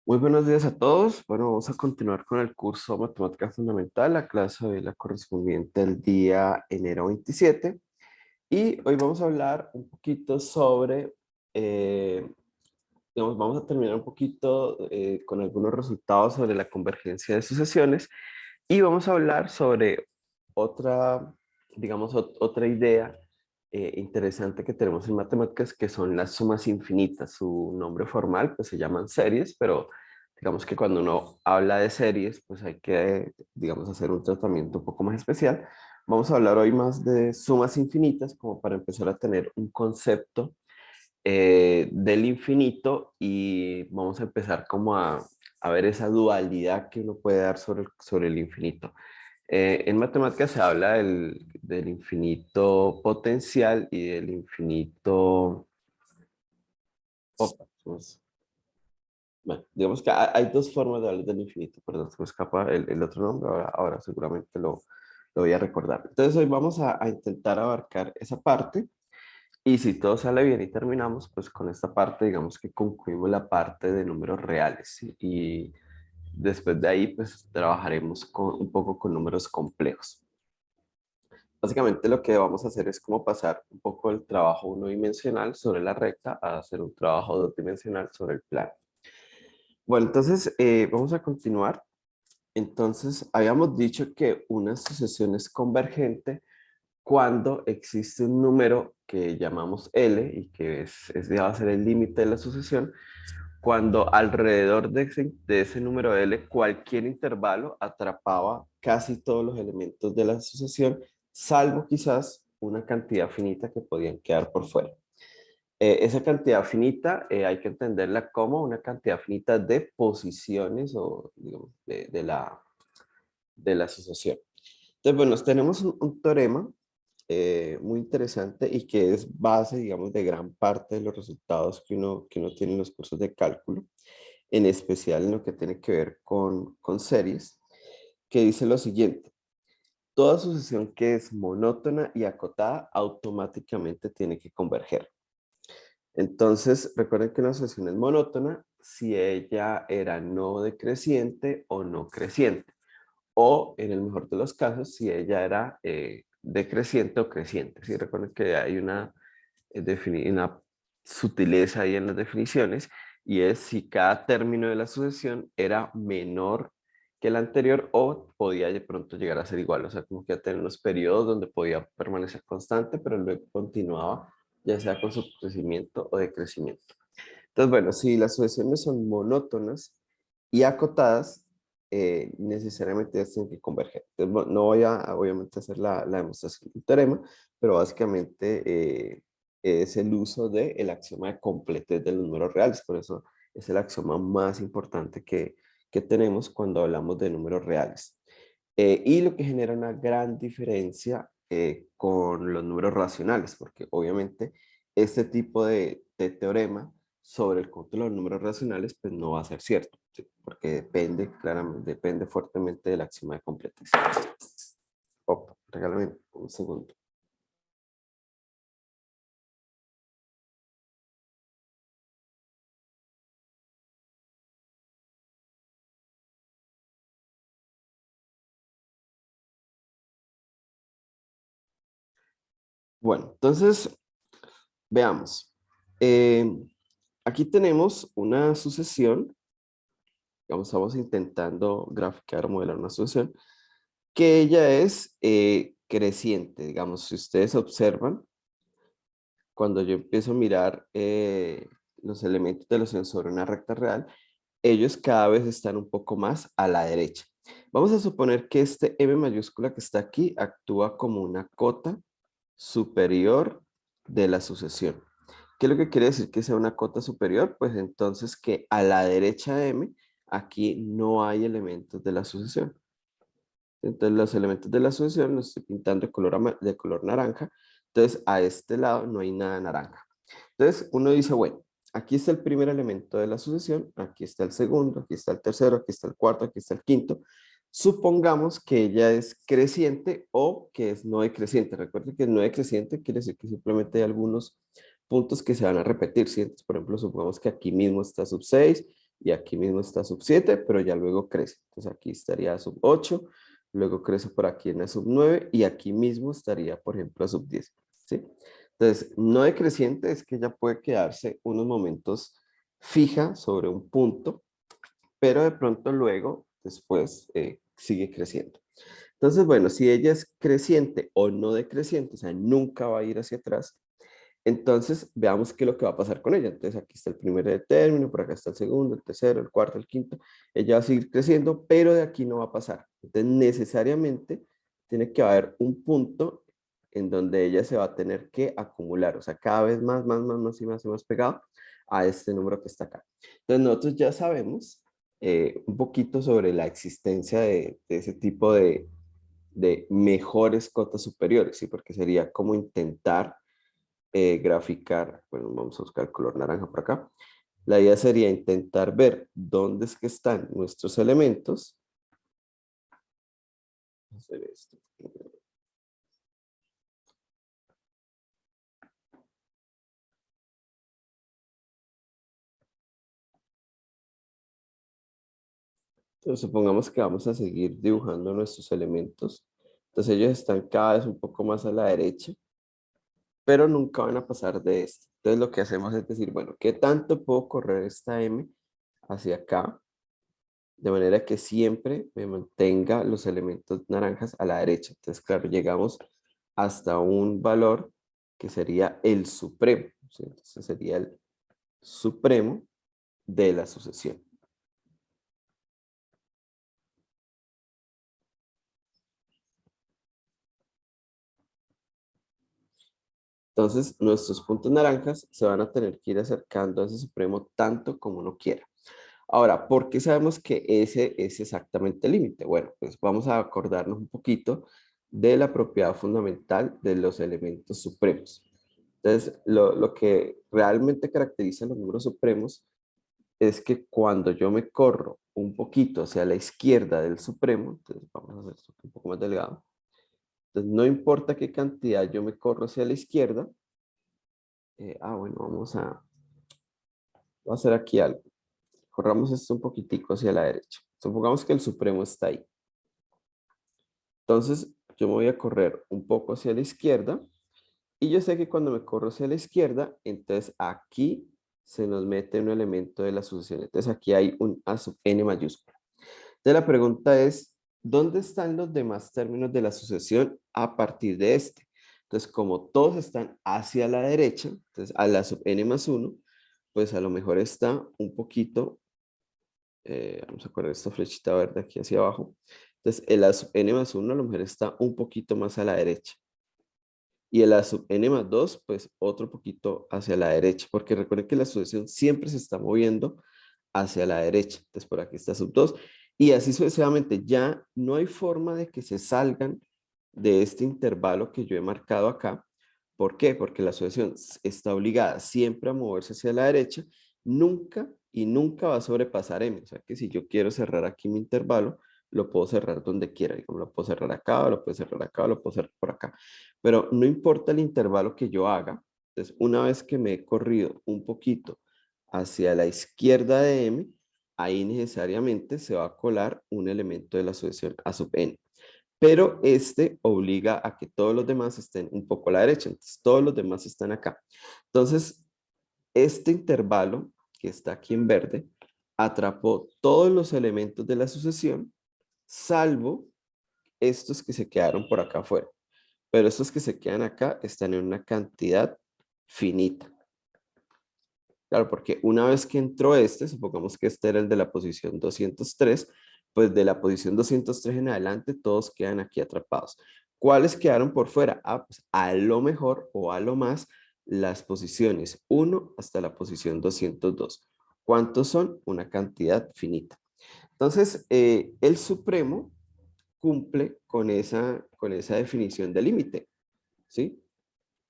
Muy buenos días a todos. Bueno, vamos a continuar con el curso Matemática Fundamental, la clase de la correspondiente al día enero 27. Y hoy vamos a hablar un poquito sobre, eh, vamos a terminar un poquito con algunos resultados sobre la convergencia de sucesiones y vamos a hablar sobre otra, digamos, otra idea interesante que tenemos en matemáticas, que son las sumas infinitas. Su nombre formal, pues se llaman series, pero digamos que cuando uno habla de series, pues hay que, digamos, hacer un tratamiento un poco más especial. Vamos a hablar hoy más de sumas infinitas, como para empezar a tener un concepto del infinito, y vamos a empezar como a ver esa dualidad que uno puede dar sobre el infinito. En matemáticas se habla del infinito potencial y del infinito... Opa, bueno, digamos que hay dos formas de hablar del infinito, perdón, se me escapa el otro nombre, ahora seguramente lo voy a recordar. Entonces hoy vamos a intentar abarcar esa parte, y si todo sale bien y terminamos, pues con esta parte digamos que concluimos la parte de números reales, ¿sí? Y después de ahí pues trabajaremos un poco con números complejos. Básicamente lo que vamos a hacer es como pasar un poco el trabajo unidimensional sobre la recta a hacer un trabajo dos-dimensional sobre el plano. Bueno, entonces vamos a continuar. Entonces habíamos dicho que una sucesión es convergente cuando existe un número que llamamos L y que va a ser el límite de la sucesión, cuando alrededor de ese número L cualquier intervalo atrapaba casi todos los elementos de la sucesión, salvo quizás una cantidad finita que podían quedar por fuera. Esa cantidad finita hay que entenderla como una cantidad finita de posiciones o digamos, de la asociación. Entonces, bueno, tenemos un teorema muy interesante y que es base, digamos, de gran parte de los resultados que uno tiene en los cursos de cálculo, en especial en lo que tiene que ver con series, que dice lo siguiente: toda sucesión que es monótona y acotada automáticamente tiene que converger. Entonces, recuerden que una sucesión es monótona si ella era no decreciente o no creciente, o en el mejor de los casos, si ella era decreciente o creciente. ¿Sí? Recuerden que hay una sutileza ahí en las definiciones, y es si cada término de la sucesión era menor que el anterior o podía de pronto llegar a ser igual. O sea, como que ya tener unos periodos donde podía permanecer constante, pero luego continuaba, ya sea con su crecimiento o decrecimiento. Entonces, bueno, si las sucesiones son monótonas y acotadas, necesariamente ellas tienen que converger. Entonces, no voy a, obviamente, hacer la demostración del teorema, pero básicamente es el uso del axioma de completez de los números reales. Por eso es el axioma más importante que tenemos cuando hablamos de números reales. Y lo que genera una gran diferencia con los números racionales, porque obviamente este tipo de teorema sobre el conjunto de los números racionales pues no va a ser cierto, ¿sí? Porque depende, claramente, depende fuertemente del axioma de completez. Opa, regálame un segundo. Bueno, entonces veamos. Eh, Aquí tenemos una sucesión, digamos, estamos intentando graficar, modelar una sucesión, que ella es creciente. Digamos, si ustedes observan, cuando yo empiezo a mirar los elementos de los sensores en una recta real, ellos cada vez están un poco más a la derecha. Vamos a suponer que este M mayúscula que está aquí actúa como una cota superior de la sucesión. ¿Qué es lo que quiere decir que sea una cota superior? Pues entonces que a la derecha de M, aquí no hay elementos de la sucesión. Entonces los elementos de la sucesión los estoy pintando de color naranja. Entonces a este lado no hay nada naranja. Entonces uno dice, bueno, aquí está el primer elemento de la sucesión, aquí está el segundo, aquí está el tercero, aquí está el cuarto, aquí está el quinto. Supongamos que ella es creciente o que es no decreciente. Recuerden que no decreciente quiere decir que simplemente hay algunos puntos que se van a repetir, ¿sí? Entonces, por ejemplo, supongamos que aquí mismo está sub 6, y aquí mismo está sub 7, pero ya luego crece. Entonces aquí estaría sub 8, luego crece por aquí en la sub 9 y aquí mismo estaría, por ejemplo, a sub 10, ¿sí? Entonces, no decreciente es que ya puede quedarse unos momentos fija sobre un punto, pero de pronto luego, después, sigue creciendo. Entonces, bueno, si ella es creciente o no decreciente, o sea, nunca va a ir hacia atrás, entonces veamos qué es lo que va a pasar con ella. Entonces, aquí está el primer término, por acá está el segundo, el tercero, el cuarto, el quinto. Ella va a seguir creciendo, pero de aquí no va a pasar. Entonces, necesariamente tiene que haber un punto en donde ella se va a tener que acumular, o sea, cada vez más y más pegado a este número que está acá. Entonces, nosotros ya sabemos un poquito sobre la existencia de ese tipo de mejores cotas superiores, ¿sí? Porque sería como intentar graficar, bueno, vamos a buscar el color naranja por acá. La idea sería intentar ver dónde es que están nuestros elementos. Vamos a hacer esto. Entonces, supongamos que vamos a seguir dibujando nuestros elementos. Entonces ellos están cada vez un poco más a la derecha, pero nunca van a pasar de este. Entonces lo que hacemos es decir, bueno, ¿qué tanto puedo correr esta M hacia acá? De manera que siempre me mantenga los elementos naranjas a la derecha. Entonces, claro, llegamos hasta un valor que sería el supremo, ¿sí? Entonces sería el supremo de la sucesión. Entonces, nuestros puntos naranjas se van a tener que ir acercando a ese supremo tanto como uno quiera. Ahora, ¿por qué sabemos que ese es exactamente el límite? Bueno, pues vamos a acordarnos un poquito de la propiedad fundamental de los elementos supremos. Entonces, lo que realmente caracteriza a los números supremos es que cuando yo me corro un poquito hacia la izquierda del supremo, entonces vamos a hacer esto un poco más delgado, entonces no importa qué cantidad yo me corro hacia la izquierda, bueno, voy a hacer aquí algo. Corramos esto un poquitico hacia la derecha. Supongamos que el supremo está ahí. Entonces, yo me voy a correr un poco hacia la izquierda y yo sé que cuando me corro hacia la izquierda, entonces aquí se nos mete un elemento de la sucesión. Entonces aquí hay un A sub n mayúscula. Entonces la pregunta es, ¿dónde están los demás términos de la sucesión a partir de este? Entonces, como todos están hacia la derecha, entonces a la sub n más 1, pues a lo mejor está un poquito, vamos a correr esta flechita verde aquí hacia abajo. Entonces, el A sub n más 1 a lo mejor está un poquito más a la derecha. Y el A sub n más 2, pues otro poquito hacia la derecha, porque recuerden que la sucesión siempre se está moviendo hacia la derecha. Entonces por aquí está sub 2. Y así sucesivamente, ya no hay forma de que se salgan de este intervalo que yo he marcado acá. ¿Por qué? Porque la sucesión está obligada siempre a moverse hacia la derecha, nunca y nunca va a sobrepasar m. O sea que si yo quiero cerrar aquí mi intervalo, lo puedo cerrar donde quiera. Digamos, lo puedo cerrar acá, o lo puedo cerrar acá, o lo puedo cerrar por acá. Pero no importa el intervalo que yo haga. Entonces, una vez que me he corrido un poquito hacia la izquierda de M, ahí necesariamente se va a colar un elemento de la sucesión A sub n. Pero este obliga a que todos los demás estén un poco a la derecha. Entonces, todos los demás están acá. Entonces, este intervalo que está aquí en verde atrapó todos los elementos de la sucesión, salvo estos que se quedaron por acá afuera. Pero estos que se quedan acá están en una cantidad finita. Claro, porque una vez que entró este, supongamos que este era el de la posición 203, pues de la posición 203 en adelante todos quedan aquí atrapados. ¿Cuáles quedaron por fuera? Pues a lo mejor o a lo más las posiciones 1 hasta la posición 202. ¿Cuántos son? Una cantidad finita. Entonces, el Supremo cumple con esa definición de límite, ¿sí?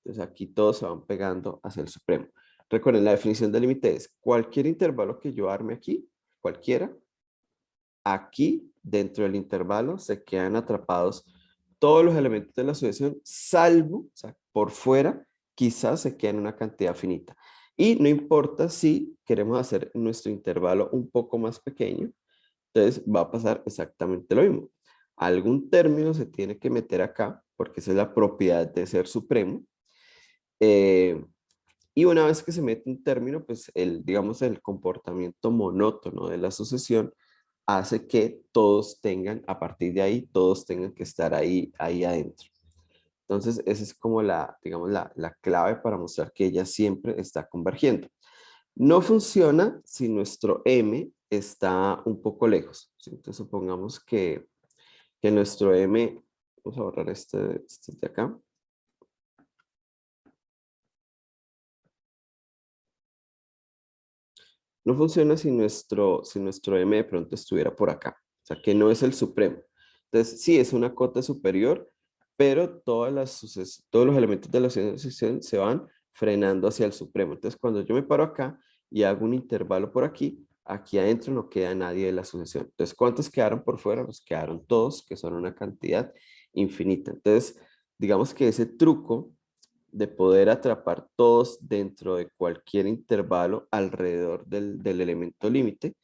Entonces aquí todos se van pegando hacia el supremo. Recuerden, la definición de límite es cualquier intervalo que yo arme aquí, cualquiera, aquí dentro del intervalo se quedan atrapados todos los elementos de la sucesión, salvo, o sea, por fuera, quizás se queden una cantidad finita. Y no importa si queremos hacer nuestro intervalo un poco más pequeño, entonces va a pasar exactamente lo mismo. Algún término se tiene que meter acá, porque esa es la propiedad de ser supremo. Eh, y una vez que se mete un término, pues digamos, el comportamiento monótono de la sucesión hace que todos tengan, a partir de ahí, todos tengan que estar ahí adentro. Entonces, esa es como digamos, la clave para mostrar que ella siempre está convergiendo. No funciona si nuestro M está un poco lejos. ¿Sí? Entonces, supongamos que nuestro M, vamos a borrar este de acá. No funciona si nuestro M de pronto estuviera por acá. O sea, que no es el supremo. Entonces, sí, es una cota superior, pero todos los elementos de la sucesión se van frenando hacia el supremo. Entonces, cuando yo me paro acá y hago un intervalo por aquí, aquí adentro no queda nadie de la sucesión. Entonces, ¿cuántos quedaron por fuera? Pues quedaron todos, que son una cantidad infinita. Entonces, digamos que ese truco de poder atrapar todos dentro de cualquier intervalo alrededor del elemento límite,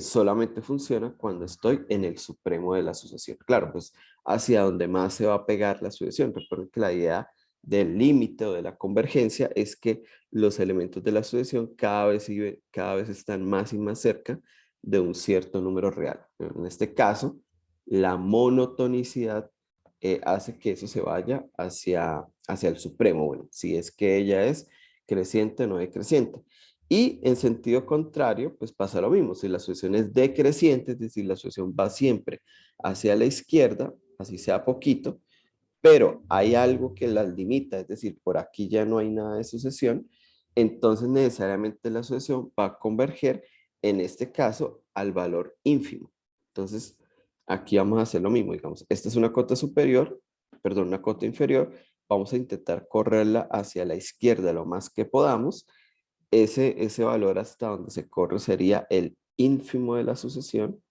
solamente funciona cuando estoy en el supremo de la sucesión. Claro, pues hacia donde más se va a pegar la sucesión. Recuerden que la idea del límite o de la convergencia es que los elementos de la sucesión cada vez están más y más cerca de un cierto número real. En este caso, la monotonicidad hace que eso se vaya hacia el supremo, bueno, si es que ella es creciente o no decreciente. Y en sentido contrario, pues pasa lo mismo, si la sucesión es decreciente, es decir, la sucesión va siempre hacia la izquierda, así sea poquito, pero hay algo que las limita, es decir, por aquí ya no hay nada de sucesión, entonces necesariamente la sucesión va a converger, en este caso, al valor ínfimo. Entonces, aquí vamos a hacer lo mismo, digamos, esta es una cota superior, perdón, una cota inferior, vamos a intentar correrla hacia la izquierda lo más que podamos, ese valor hasta donde se corre sería el ínfimo de la sucesión.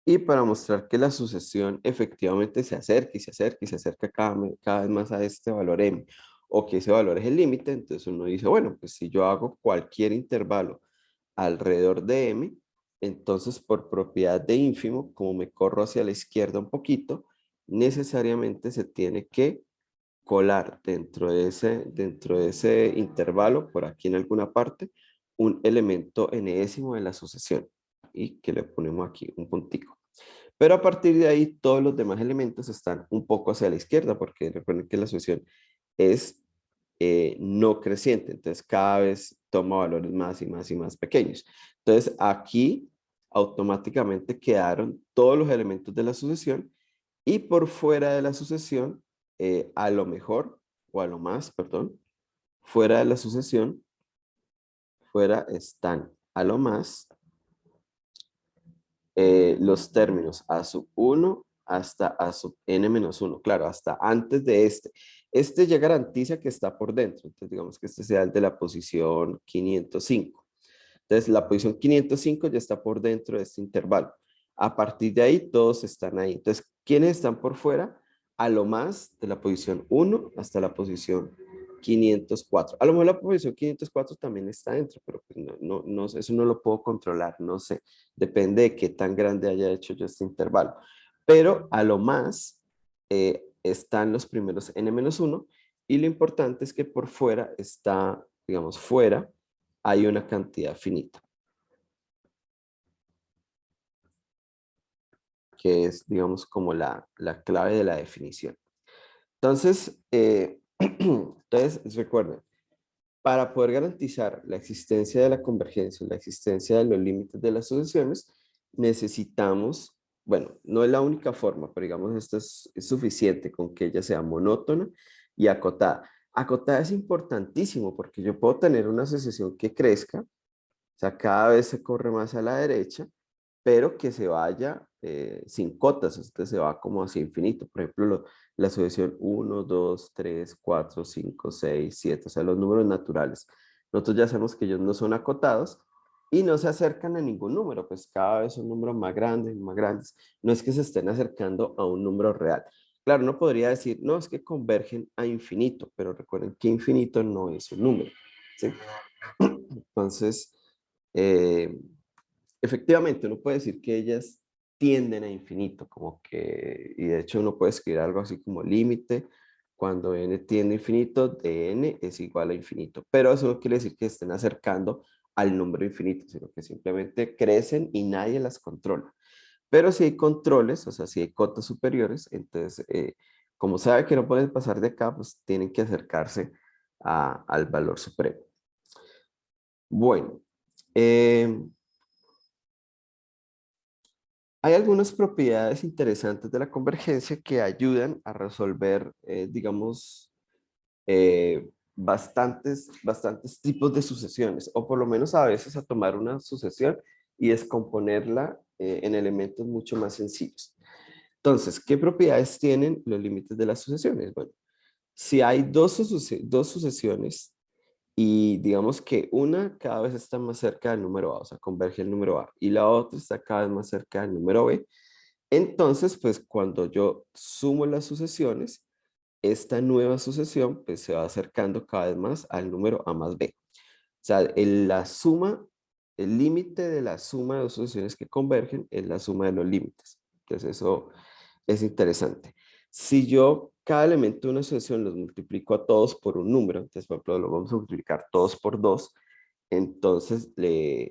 Y para mostrar que la sucesión efectivamente se acerca y se acerca y se acerca cada vez más a este valor m, o que ese valor es el límite, entonces uno dice, bueno, pues si yo hago cualquier intervalo alrededor de m, entonces por propiedad de ínfimo, como me corro hacia la izquierda un poquito, necesariamente se tiene que colar dentro de ese intervalo, por aquí en alguna parte, un elemento enésimo de la sucesión, y que le ponemos aquí un puntico. Pero a partir de ahí, todos los demás elementos están un poco hacia la izquierda, porque recuerden que la sucesión es no creciente, entonces cada vez toma valores más y más y más pequeños. Entonces aquí automáticamente quedaron todos los elementos de la sucesión y por fuera de la sucesión, a lo mejor, o a lo más, perdón, fuera de la sucesión, fuera están a lo más los términos a sub 1 hasta a sub n menos 1, claro, hasta antes de este. Este ya garantiza que está por dentro, entonces digamos que este sea el de la posición 505. Entonces la posición 505 ya está por dentro de este intervalo. A partir de ahí todos están ahí. Entonces, ¿quiénes están por fuera? A lo más de la posición 1 hasta la posición 504. A lo mejor la posición 504 también está dentro, pero pues no, eso no lo puedo controlar, no sé. Depende de qué tan grande haya hecho yo este intervalo. Pero a lo más están los primeros n-1 y lo importante es que por fuera está, digamos, fuera hay una cantidad finita, que es, digamos, como la clave de la definición. Entonces, entonces, recuerden, para poder garantizar la existencia de la convergencia, la existencia de los límites de las sucesiones, necesitamos, bueno, no es la única forma, pero digamos esto es suficiente con que ella sea monótona y acotada. Acotada es importantísimo porque yo puedo tener una sucesión que crezca, o sea, cada vez se corre más a la derecha, pero que se vaya sin cotas, este se va como hacia infinito. Por ejemplo, la sucesión 1, 2, 3, 4, 5, 6, 7, o sea, los números naturales. Nosotros ya sabemos que ellos no son acotados y no se acercan a ningún número, pues cada vez son números más grandes y más grandes. No es que se estén acercando a un número real. Claro, uno podría decir, no, es que convergen a infinito, pero recuerden que infinito no es un número, ¿sí? Entonces, eh, efectivamente, uno puede decir que ellas tienden a infinito, como que, y de hecho uno puede escribir algo así como límite, cuando n tiende a infinito, de n es igual a infinito, pero eso no quiere decir que estén acercando al número infinito, sino que simplemente crecen y nadie las controla. Pero si hay controles, o sea, si hay cotas superiores, entonces, como sabe que no pueden pasar de acá, pues tienen que acercarse al valor supremo. Bueno, eh, hay algunas propiedades interesantes de la convergencia que ayudan a resolver, digamos, bastantes tipos de sucesiones, o por lo menos a veces a tomar una sucesión y descomponerla en elementos mucho más sencillos. Entonces, ¿qué propiedades tienen los límites de las sucesiones? Bueno, si hay dos sucesiones y digamos que una cada vez está más cerca del número A, o sea, converge el número A, y la otra está cada vez más cerca del número B, entonces, pues cuando yo sumo las sucesiones, esta nueva sucesión pues se va acercando cada vez más al número A más B. O sea, la suma, el límite de la suma de dos sucesiones que convergen es la suma de los límites. Entonces eso es interesante. Si yo cada elemento de una sucesión los multiplico a todos por un número, entonces por ejemplo lo vamos a multiplicar todos por 2, entonces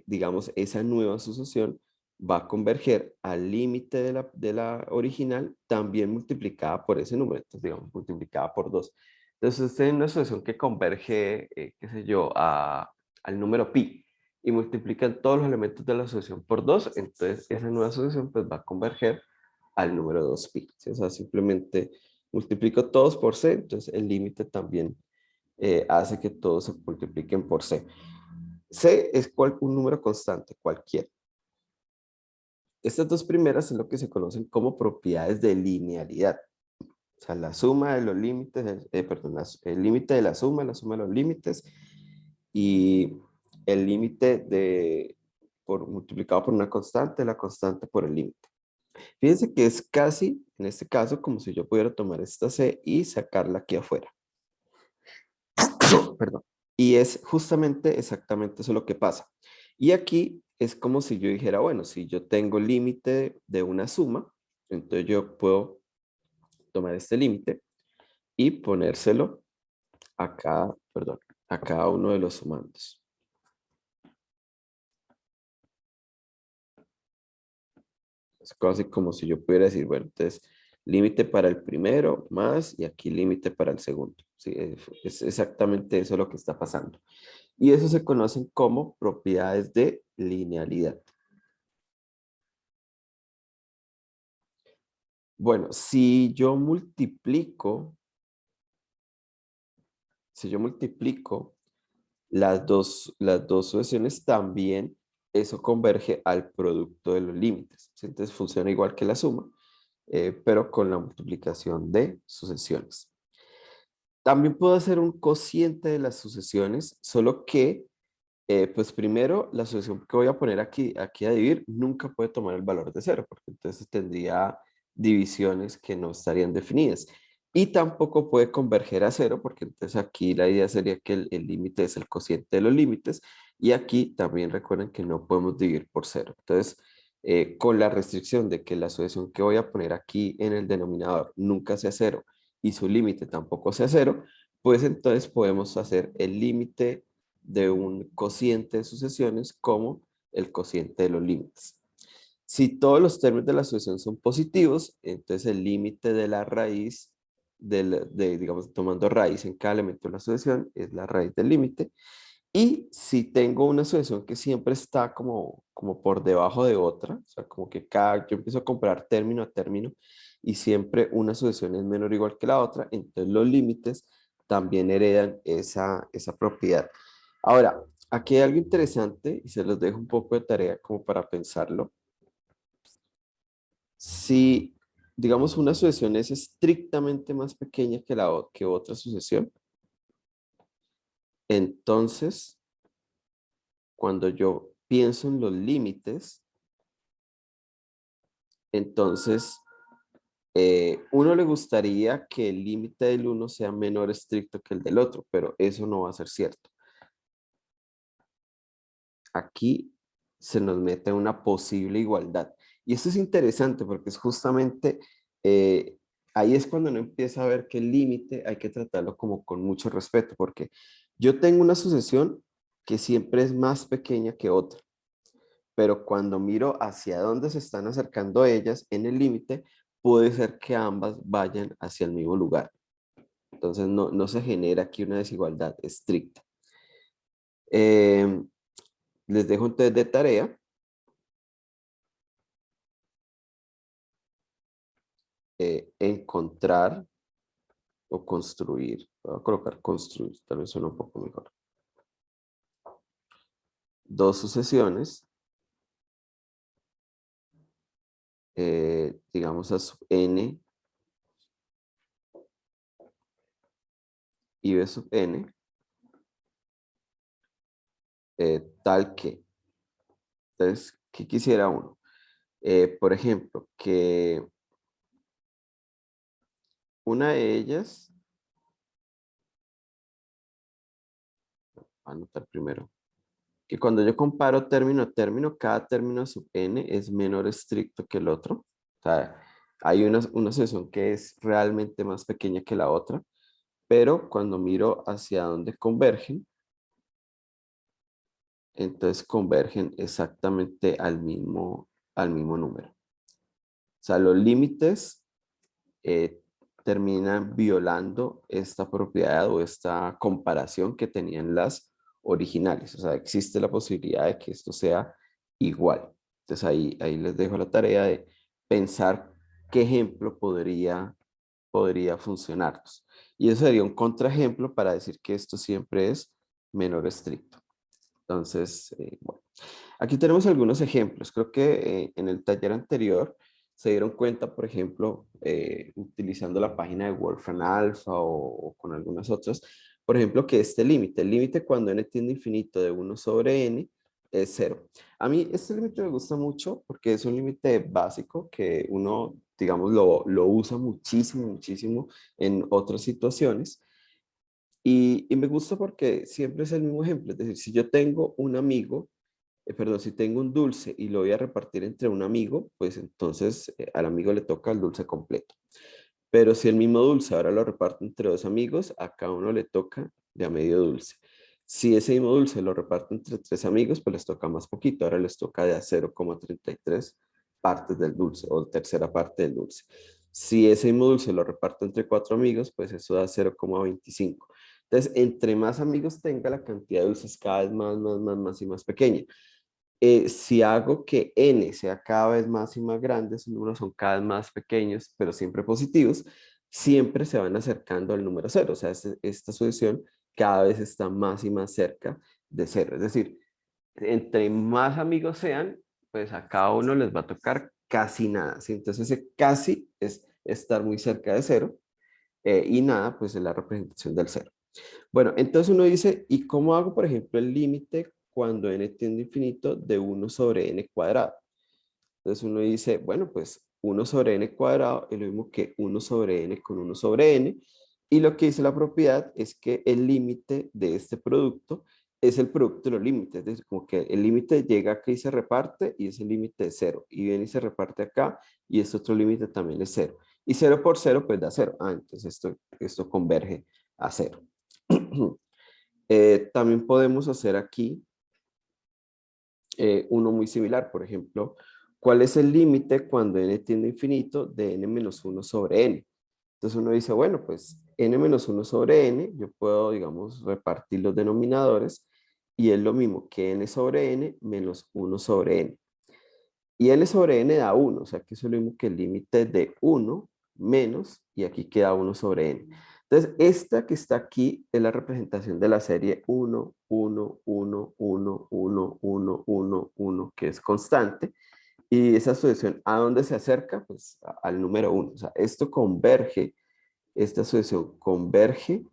digamos esa nueva sucesión va a converger al límite de la original también multiplicada por ese número, entonces digamos multiplicada por 2. Entonces usted tiene una sucesión que converge, qué sé yo, al número pi y multiplican todos los elementos de la sucesión por 2, entonces esa nueva sucesión pues va a converger al número 2pi. ¿Sí? O sea, simplemente multiplico todos por c, entonces el límite también hace que todos se multipliquen por c. C es un número constante, cualquiera. Estas dos primeras es lo que se conocen como propiedades de linealidad. O sea, la suma de los límites, perdón, el límite de la suma de los límites y el límite multiplicado por una constante, la constante por el límite. Fíjense que es casi, en este caso, como si yo pudiera tomar esta C y sacarla aquí afuera. Perdón. Y es justamente exactamente eso lo que pasa. Y aquí es como si yo dijera, bueno, si yo tengo límite de una suma, entonces yo puedo tomar este límite y ponérselo acá, perdón, a cada uno de los sumandos. Es casi como si yo pudiera decir, bueno, entonces límite para el primero más y aquí límite para el segundo. Sí, es exactamente eso lo que está pasando. Y eso se conocen como propiedades de linealidad. Bueno, si yo multiplico las dos sucesiones también, eso converge al producto de los límites. ¿Sí? Entonces funciona igual que la suma, pero con la multiplicación de sucesiones. También puedo hacer un cociente de las sucesiones, solo que, pues primero, la sucesión que voy a poner aquí a dividir nunca puede tomar el valor de cero, porque entonces tendría divisiones que no estarían definidas. Y tampoco puede converger a cero, porque entonces aquí la idea sería que el límite es el cociente de los límites. Y aquí también recuerden que no podemos dividir por cero. Entonces, con la restricción de que la sucesión que voy a poner aquí en el denominador nunca sea cero y su límite tampoco sea cero, pues entonces podemos hacer el límite de un cociente de sucesiones como el cociente de los límites. Si todos los términos de la sucesión son positivos, entonces el límite de la raíz, digamos, tomando raíz en cada elemento de la sucesión, es la raíz del límite. Y si tengo una sucesión que siempre está como por debajo de otra, o sea, como que yo empiezo a comparar término a término y siempre una sucesión es menor o igual que la otra, entonces los límites también heredan esa propiedad. Ahora, aquí hay algo interesante y se los dejo un poco de tarea como para pensarlo. Si, digamos, una sucesión es estrictamente más pequeña que otra sucesión, entonces, cuando yo pienso en los límites, entonces Uno le gustaría que el límite del uno sea menor estricto que el del otro, pero eso no va a ser cierto. Aquí se nos mete una posible igualdad. Y esto es interesante porque es justamente, eh, ahí es cuando uno empieza a ver que el límite hay que tratarlo como con mucho respeto, porque yo tengo una sucesión que siempre es más pequeña que otra, pero cuando miro hacia dónde se están acercando ellas en el límite, puede ser que ambas vayan hacia el mismo lugar. Entonces no se genera aquí una desigualdad estricta. Eh, Les dejo entonces de tarea encontrar o construir. Voy a colocar construir, tal vez suena un poco mejor. Dos sucesiones, digamos a sub n y b sub n, tal que. Entonces, ¿qué quisiera uno? Por ejemplo, que una de ellas, voy a anotar primero, que cuando yo comparo término a término, cada término sub n es menor estricto que el otro. O sea, hay una sucesión que es realmente más pequeña que la otra, pero cuando miro hacia dónde convergen, entonces convergen exactamente al mismo número. O sea, los límites terminan violando esta propiedad o esta comparación que tenían las originales. O sea, existe la posibilidad de que esto sea igual. Entonces ahí les dejo la tarea de pensar qué ejemplo podría funcionarnos. Y eso sería un contraejemplo para decir que esto siempre es menor estricto. Entonces, bueno. Aquí tenemos algunos ejemplos. Creo que en el taller anterior se dieron cuenta, por ejemplo, utilizando la página de Wolfram Alpha o con algunas otras, por ejemplo, que este límite, el límite cuando n tiende a infinito de 1 sobre n es 0. A mí este límite me gusta mucho porque es un límite básico que uno, digamos, lo usa muchísimo, muchísimo en otras situaciones. Y me gusta porque siempre es el mismo ejemplo. Es decir, si yo tengo un amigo perdón, si tengo un dulce y lo voy a repartir entre un amigo, pues entonces al amigo le toca el dulce completo. Pero si el mismo dulce ahora lo reparto entre dos amigos, a cada uno le toca de a medio dulce. Si ese mismo dulce lo reparto entre tres amigos, pues les toca más poquito. Ahora les toca de a 0,33 partes del dulce o tercera parte del dulce. Si ese mismo dulce lo reparto entre cuatro amigos, pues eso da 0,25. Entonces, entre más amigos tenga, la cantidad de dulces cada vez más y más pequeña. Si hago que n sea cada vez más y más grande, esos números son cada vez más pequeños, pero siempre positivos, siempre se van acercando al número cero. O sea, esta sucesión cada vez está más y más cerca de cero. Es decir, entre más amigos sean, pues a cada uno les va a tocar casi nada, ¿sí? Entonces ese casi es estar muy cerca de cero y nada, pues es la representación del cero. Bueno, entonces uno dice, ¿y cómo hago, por ejemplo, el límite cuando n tiende a infinito de 1 sobre n cuadrado? Entonces uno dice, bueno, pues 1 sobre n cuadrado es lo mismo que 1 sobre n con 1 sobre n. Y lo que dice la propiedad es que el límite de este producto es el producto de los límites. Es decir, como que el límite llega acá y se reparte y ese límite es 0. Y viene y se reparte acá y este otro límite también es 0. Y 0 por 0 pues da 0. Ah, entonces esto converge a 0. También podemos hacer aquí uno muy similar. Por ejemplo, ¿cuál es el límite cuando n tiende a infinito de n menos 1 sobre n? Entonces uno dice, bueno, pues n menos 1 sobre n, yo puedo, digamos, repartir los denominadores y es lo mismo que n sobre n menos 1 sobre n. Y n sobre n da 1, o sea que eso es lo mismo que el límite de 1 menos, y aquí queda 1 sobre n. Entonces, esta que está aquí es la representación de la serie 1, 1, 1, 1, 1, 1, 1, 1, que es constante. Y esa sucesión, ¿a dónde se acerca? Pues al número 1. O sea, esto converge, esta sucesión converge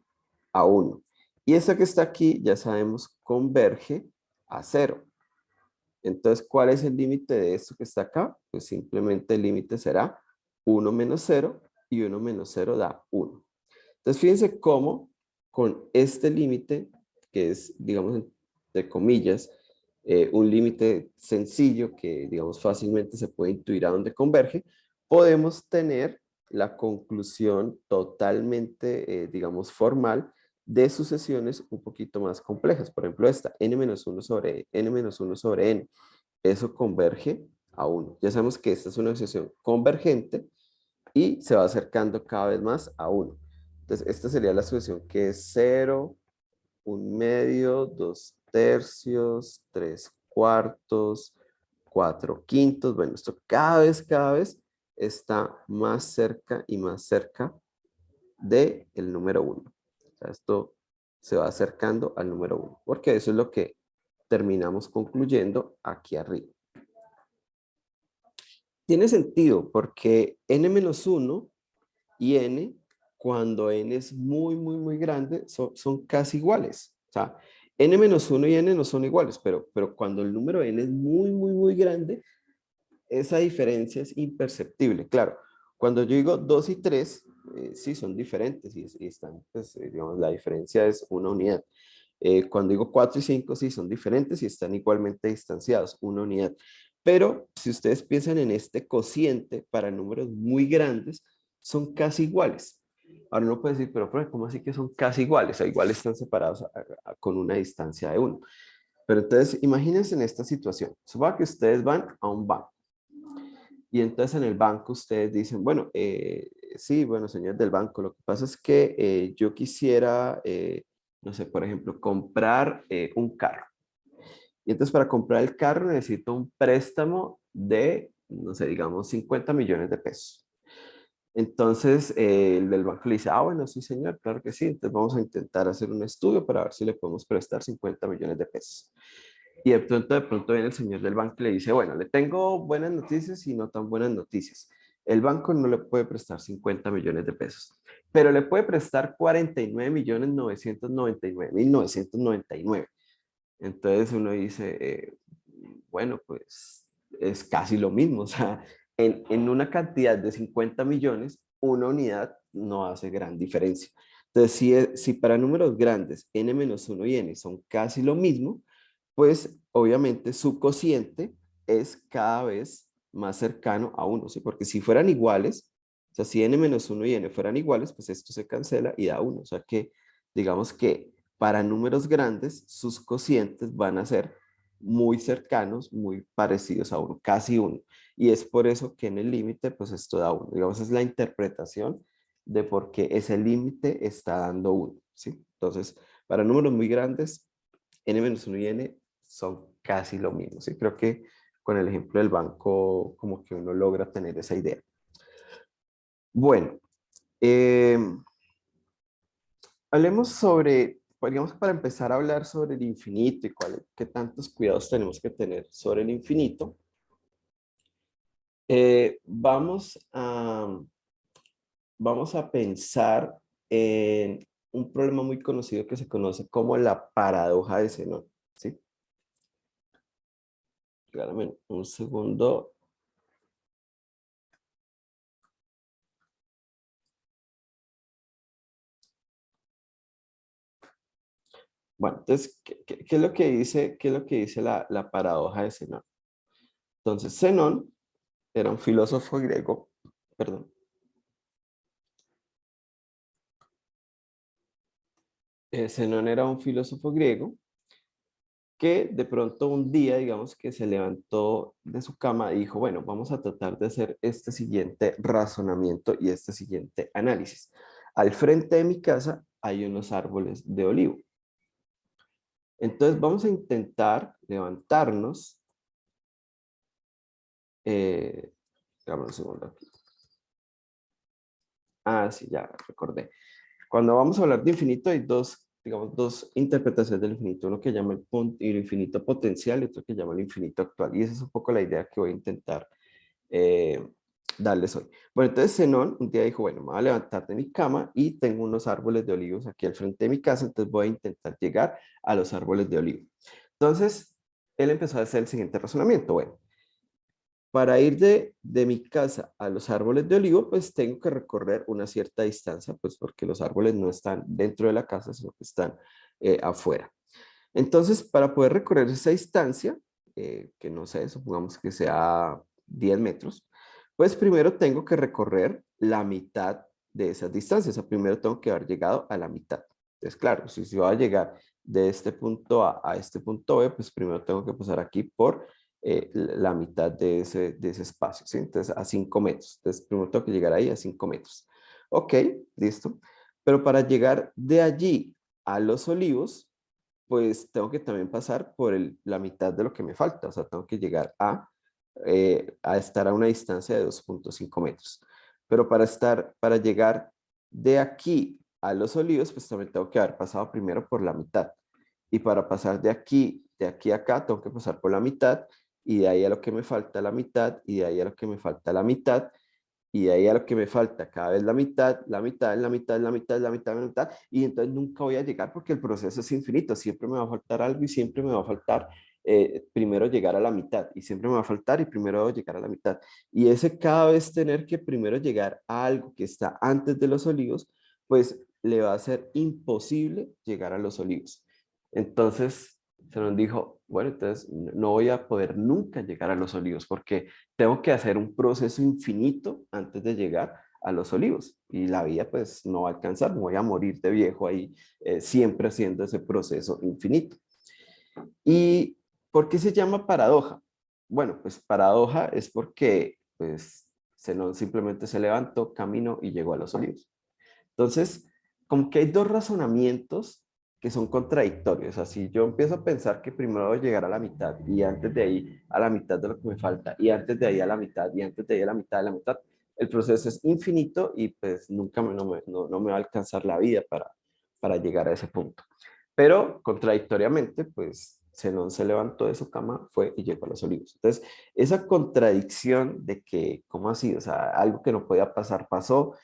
a 1. Y esta que está aquí, ya sabemos, converge a 0. Entonces, ¿cuál es el límite de esto que está acá? Pues simplemente el límite será 1 menos 0 y 1 menos 0 da 1. Entonces, fíjense cómo con este límite, que es, digamos, entre comillas, un límite sencillo que, digamos, fácilmente se puede intuir a dónde converge, podemos tener la conclusión totalmente, digamos, formal de sucesiones un poquito más complejas. Por ejemplo, esta, n-1 sobre n-1 sobre n. Eso converge a 1. Ya sabemos que esta es una sucesión convergente y se va acercando cada vez más a 1. Entonces, esta sería la sucesión que es 0, 1/2, 2/3, 3/4, 4/5. Bueno, esto cada vez está más cerca y más cerca del número 1. O sea, esto se va acercando al número 1, porque eso es lo que terminamos concluyendo aquí arriba. Tiene sentido porque n-1 y n, cuando n es muy grande, son casi iguales. O sea, n-1 y n no son iguales, pero cuando el número n es muy grande, esa diferencia es imperceptible. Claro, cuando yo digo 2 y 3, sí son diferentes y están, pues, digamos, la diferencia es una unidad. Cuando digo 4 y 5, sí son diferentes y están igualmente distanciados, una unidad. Pero si ustedes piensan en este cociente para números muy grandes, son casi iguales. Ahora uno puede decir, pero ¿cómo así que son casi iguales? O igual están separados con una distancia de 1. Pero entonces, imagínense en esta situación. Supongo que ustedes van a un banco. Y entonces en el banco ustedes dicen, bueno, sí, bueno, señor del banco, lo que pasa es que yo quisiera, no sé, por ejemplo, comprar un carro. Y entonces para comprar el carro necesito un préstamo de, no sé, digamos 50 millones de pesos. Entonces el del banco le dice, ah, bueno, sí, señor, claro que sí. Entonces vamos a intentar hacer un estudio para ver si le podemos prestar 50 millones de pesos. Y de pronto viene el señor del banco y le dice, bueno, le tengo buenas noticias y no tan buenas noticias. El banco no le puede prestar 50 millones de pesos, pero le puede prestar 49.999.999. Entonces uno dice, bueno, pues es casi lo mismo. O sea, en una cantidad de 50 millones, una unidad no hace gran diferencia. Entonces, si para números grandes, n-1 y n son casi lo mismo, pues obviamente su cociente es cada vez más cercano a 1, ¿sí? Porque si fueran iguales, o sea, si n-1 y n fueran iguales, pues esto se cancela y da 1. O sea que, digamos que para números grandes, sus cocientes van a ser muy cercanos, muy parecidos a 1, casi 1. Y es por eso que en el límite, pues esto da 1. Digamos, es la interpretación de por qué ese límite está dando 1, ¿sí? Entonces, para números muy grandes, n-1 y n son casi lo mismo, ¿sí? Creo que con el ejemplo del banco, como que uno logra tener esa idea. Bueno, eh, hablemos sobre, digamos, para empezar a hablar sobre el infinito y qué tantos cuidados tenemos que tener sobre el infinito. Vamos a pensar en un problema muy conocido que se conoce como la paradoja de Zenón, ¿sí? Regálame un segundo. Bueno, entonces, ¿qué es lo que dice, qué es lo que dice la paradoja de Zenón? Entonces, Zenón era un filósofo griego, perdón. Zenón era un filósofo griego que de pronto un día, digamos que se levantó de su cama y dijo, bueno, vamos a tratar de hacer este siguiente razonamiento y este siguiente análisis. Al frente de mi casa hay unos árboles de olivo. Entonces vamos a intentar levantarnos. Dame un segundo aquí. Ah, sí, ya recordé. Cuando vamos a hablar de infinito hay dos, digamos, dos interpretaciones del infinito, uno que llama el infinito potencial y otro que llama el infinito actual. Y esa es un poco la idea que voy a intentar eh, darles hoy. Bueno, entonces Zenón un día dijo, bueno, me voy a levantar de mi cama y tengo unos árboles de olivos aquí al frente de mi casa, entonces voy a intentar llegar a los árboles de olivo. Entonces, él empezó a hacer el siguiente razonamiento. Bueno, Para ir de mi casa a los árboles de olivo, pues tengo que recorrer una cierta distancia, pues porque los árboles no están dentro de la casa, sino que están afuera. Entonces, para poder recorrer esa distancia, que no sé, supongamos que sea 10 metros, pues primero tengo que recorrer la mitad de esas distancias. O sea, primero tengo que haber llegado a la mitad. Entonces, claro, si voy a llegar de este punto a este punto B, pues primero tengo que pasar aquí por la mitad de ese espacio, ¿sí? Entonces, a 5 metros. Entonces, primero tengo que llegar ahí a 5 metros. Ok, listo. Pero para llegar de allí a los olivos, pues tengo que también pasar por la mitad de lo que me falta. O sea, tengo que llegar a estar a una distancia de 2,5 metros. Pero para llegar de aquí a los olivos, pues también tengo que haber pasado primero por la mitad. Y para pasar de aquí a acá, tengo que pasar por la mitad, y de ahí a lo que me falta la mitad, y de ahí a lo que me falta la mitad, y de ahí a lo que me falta cada vez la mitad, la mitad, la mitad, la mitad, la mitad, la mitad, y entonces nunca voy a llegar porque el proceso es infinito, siempre me va a faltar algo y siempre me va a faltar primero llegar a la mitad, y siempre me va a faltar y primero llegar a la mitad. Y ese cada vez tener que primero llegar a algo que está antes de los olivos, pues le va a ser imposible llegar a los olivos. Entonces se nos dijo, bueno, entonces no voy a poder nunca llegar a los olivos porque tengo que hacer un proceso infinito antes de llegar a los olivos, y la vida pues no va a alcanzar, me voy a morir de viejo ahí siempre haciendo ese proceso infinito. ¿Y por qué se llama paradoja? Bueno, pues paradoja es porque pues Zenón simplemente se levantó, caminó y llegó a los olivos. Entonces, como que hay dos razonamientos que son contradictorios. Así yo empiezo a pensar que primero voy a llegar a la mitad, y antes de ahí a la mitad de lo que me falta, y antes de ahí a la mitad, y antes de ahí a la mitad de la mitad. El proceso es infinito y pues nunca no me va a alcanzar la vida para llegar a ese punto. Pero contradictoriamente, pues Zenón se levantó de su cama, fue y llegó a los olivos. Entonces, esa contradicción de que, ¿cómo así? O sea, algo que no podía pasar pasó,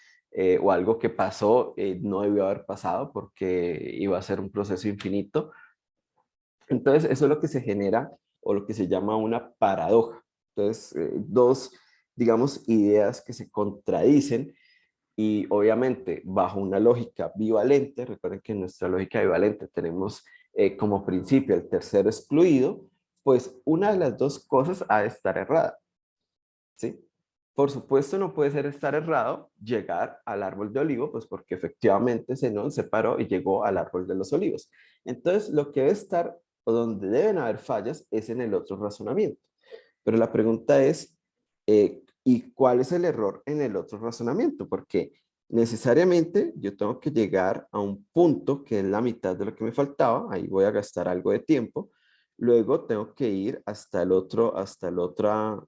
o algo que pasó no debió haber pasado porque iba a ser un proceso infinito. Entonces, eso es lo que se genera o lo que se llama una paradoja. Entonces, dos, digamos, ideas que se contradicen, y obviamente bajo una lógica bivalente. Recuerden que en nuestra lógica bivalente tenemos como principio el tercero excluido, pues una de las dos cosas ha de estar errada, ¿sí? Por supuesto, no puede ser estar errado llegar al árbol de olivo, pues porque efectivamente Zenón se paró y llegó al árbol de los olivos. Entonces, lo que debe estar, o donde deben haber fallas, es en el otro razonamiento. Pero la pregunta es, ¿y cuál es el error en el otro razonamiento? Porque necesariamente yo tengo que llegar a un punto que es la mitad de lo que me faltaba, ahí voy a gastar algo de tiempo. Luego tengo que ir hasta el otro,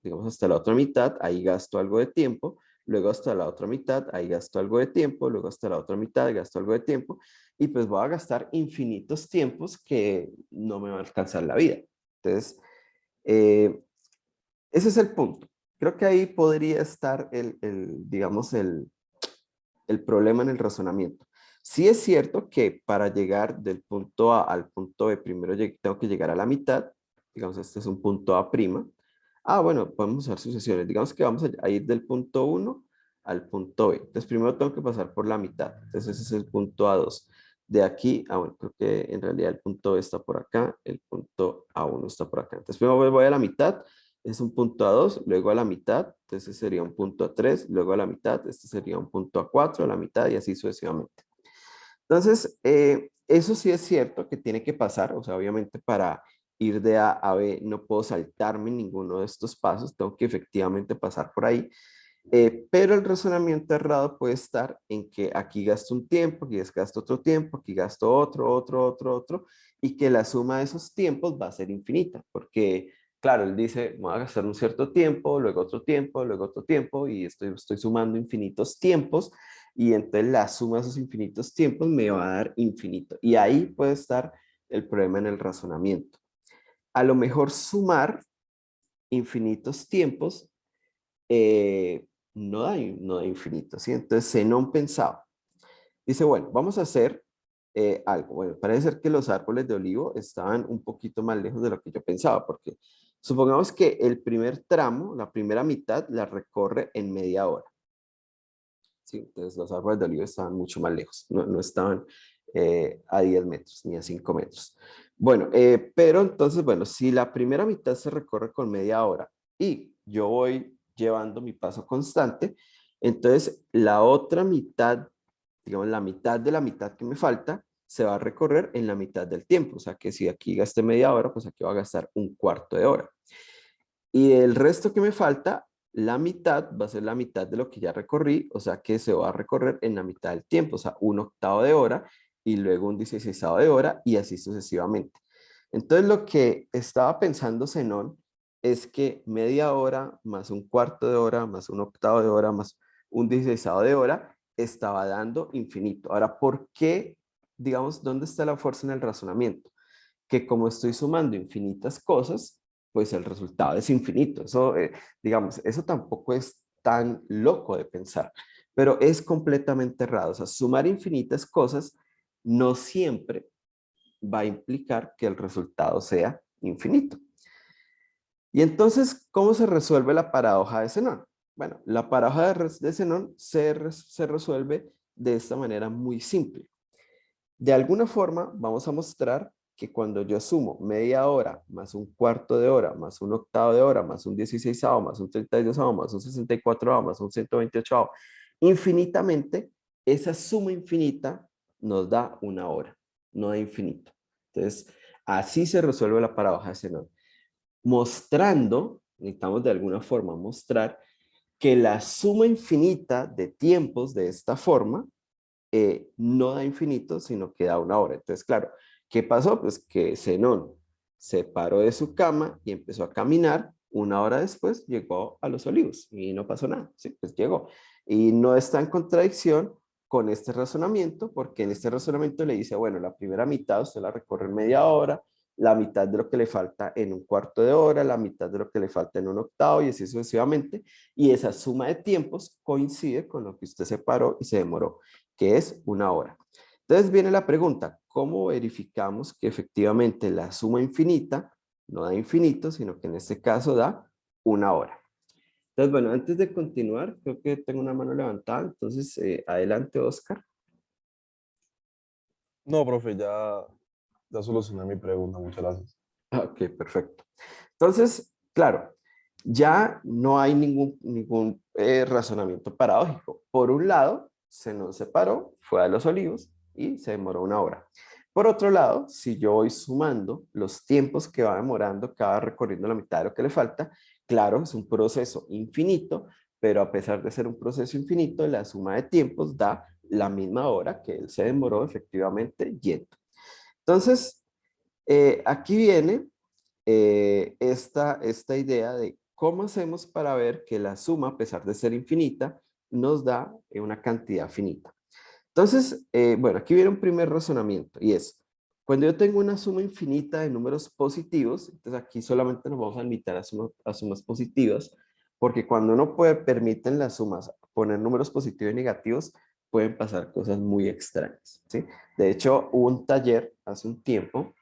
digamos, hasta la otra mitad, ahí gasto algo de tiempo. Luego hasta la otra mitad, ahí gasto algo de tiempo. Luego hasta la otra mitad, gasto algo de tiempo. Y pues voy a gastar infinitos tiempos que no me va a alcanzar la vida. Entonces, eh, ese es el punto. Creo que ahí podría estar digamos, el problema en el razonamiento. Sí es cierto que para llegar del punto A al punto B, primero tengo que llegar a la mitad. Digamos, este es un punto A'. Ah, bueno, podemos usar sucesiones. Digamos que vamos a ir del punto 1 al punto B. Entonces, primero tengo que pasar por la mitad. Entonces, ese es el punto A2. De aquí, bueno, creo que en realidad el punto B está por acá, el punto A1 está por acá. Entonces, primero voy a la mitad, es un punto A2, luego a la mitad, entonces sería un punto A3, luego a la mitad, este sería un punto A4, a la mitad, y así sucesivamente. Entonces, eso sí es cierto que tiene que pasar. O sea, obviamente para ir de A a B no puedo saltarme ninguno de estos pasos, tengo que efectivamente pasar por ahí. Pero el razonamiento errado puede estar en que aquí gasto un tiempo, aquí gasto otro tiempo, aquí gasto otro, y que la suma de esos tiempos va a ser infinita, porque, claro, él dice, voy a gastar un cierto tiempo, luego otro tiempo, luego otro tiempo, y estoy sumando infinitos tiempos, y entonces la suma de esos infinitos tiempos me va a dar infinito. Y ahí puede estar el problema en el razonamiento. A lo mejor sumar infinitos tiempos no da infinito, ¿sí? Entonces, Zenón pensaba, dice, bueno, vamos a hacer algo. Bueno, parece ser que los árboles de olivo estaban un poquito más lejos de lo que yo pensaba, porque Supongamos que el primer tramo, la primera mitad, la recorre en media hora. ¿Sí? Entonces los árboles de olivo estaban mucho más lejos, no estaban a 10 metros ni a 5 metros. Bueno, pero entonces, bueno, si la primera mitad se recorre con media hora y yo voy llevando mi paso constante, entonces la otra mitad, digamos la mitad de la mitad que me falta, se va a recorrer en la mitad del tiempo. O sea que si aquí gasté media hora, pues aquí va a gastar un cuarto de hora. Y el resto que me falta, la mitad va a ser la mitad de lo que ya recorrí, o sea que se va a recorrer en la mitad del tiempo, o sea, un octavo de hora y luego un 16avo de hora y así sucesivamente. Entonces lo que estaba pensando Zenón es que media hora más un cuarto de hora más un octavo de hora más un 16avo de hora estaba dando infinito. Ahora, ¿por qué? Digamos, ¿dónde está la fuerza en el razonamiento? Que como estoy sumando infinitas cosas, pues el resultado es infinito. Eso, digamos, eso tampoco es tan loco de pensar, pero es completamente errado. O sea, sumar infinitas cosas no siempre va a implicar que el resultado sea infinito. Y entonces, ¿cómo se resuelve la paradoja de Zenón? Bueno, la paradoja de Zenón se resuelve de esta manera muy simple. De alguna forma, vamos a mostrar que cuando yo sumo media hora, más un cuarto de hora, más un octavo de hora, más un 16avo, más un 32avo, más un 64avo, más un 128avo, infinitamente, esa suma infinita nos da una hora, no da infinito. Entonces, así se resuelve la paradoja de Zenón. Mostrando, necesitamos de alguna forma mostrar que la suma infinita de tiempos de esta forma no da infinito, sino que da una hora. Entonces, claro, ¿qué pasó? Pues que Zenón se paró de su cama y empezó a caminar. Una hora después llegó a los olivos y no pasó nada. Sí, pues llegó. Y no está en contradicción con este razonamiento, porque en este razonamiento le dice, bueno, la primera mitad usted la recorre en media hora, la mitad de lo que le falta en un cuarto de hora, la mitad de lo que le falta en un octavo y así sucesivamente. Y esa suma de tiempos coincide con lo que usted se paró y se demoró, que es una hora. Entonces viene la pregunta, ¿cómo verificamos que efectivamente la suma infinita no da infinito, sino que en este caso da una hora? Entonces, bueno, antes de continuar, creo que tengo una mano levantada, entonces adelante, Oscar. No, profe, ya solucioné mi pregunta, muchas gracias. Ok, perfecto. Entonces, claro, ya no hay ningún razonamiento paradójico. Por un lado, se nos separó, fue a los olivos y se demoró una hora. Por otro lado, si yo voy sumando los tiempos que va demorando cada recorriendo la mitad de lo que le falta, claro, es un proceso infinito, pero a pesar de ser un proceso infinito, la suma de tiempos da la misma hora que él se demoró efectivamente yendo. Entonces, aquí viene esta idea de cómo hacemos para ver que la suma, a pesar de ser infinita, nos da una cantidad finita. Entonces, bueno, aquí viene un primer razonamiento y es, cuando yo tengo una suma infinita de números positivos, entonces aquí solamente nos vamos a limitar a sumas positivas, porque cuando uno permiten las sumas poner números positivos y negativos, pueden pasar cosas muy extrañas, ¿sí? De hecho, hubo un taller hace un tiempo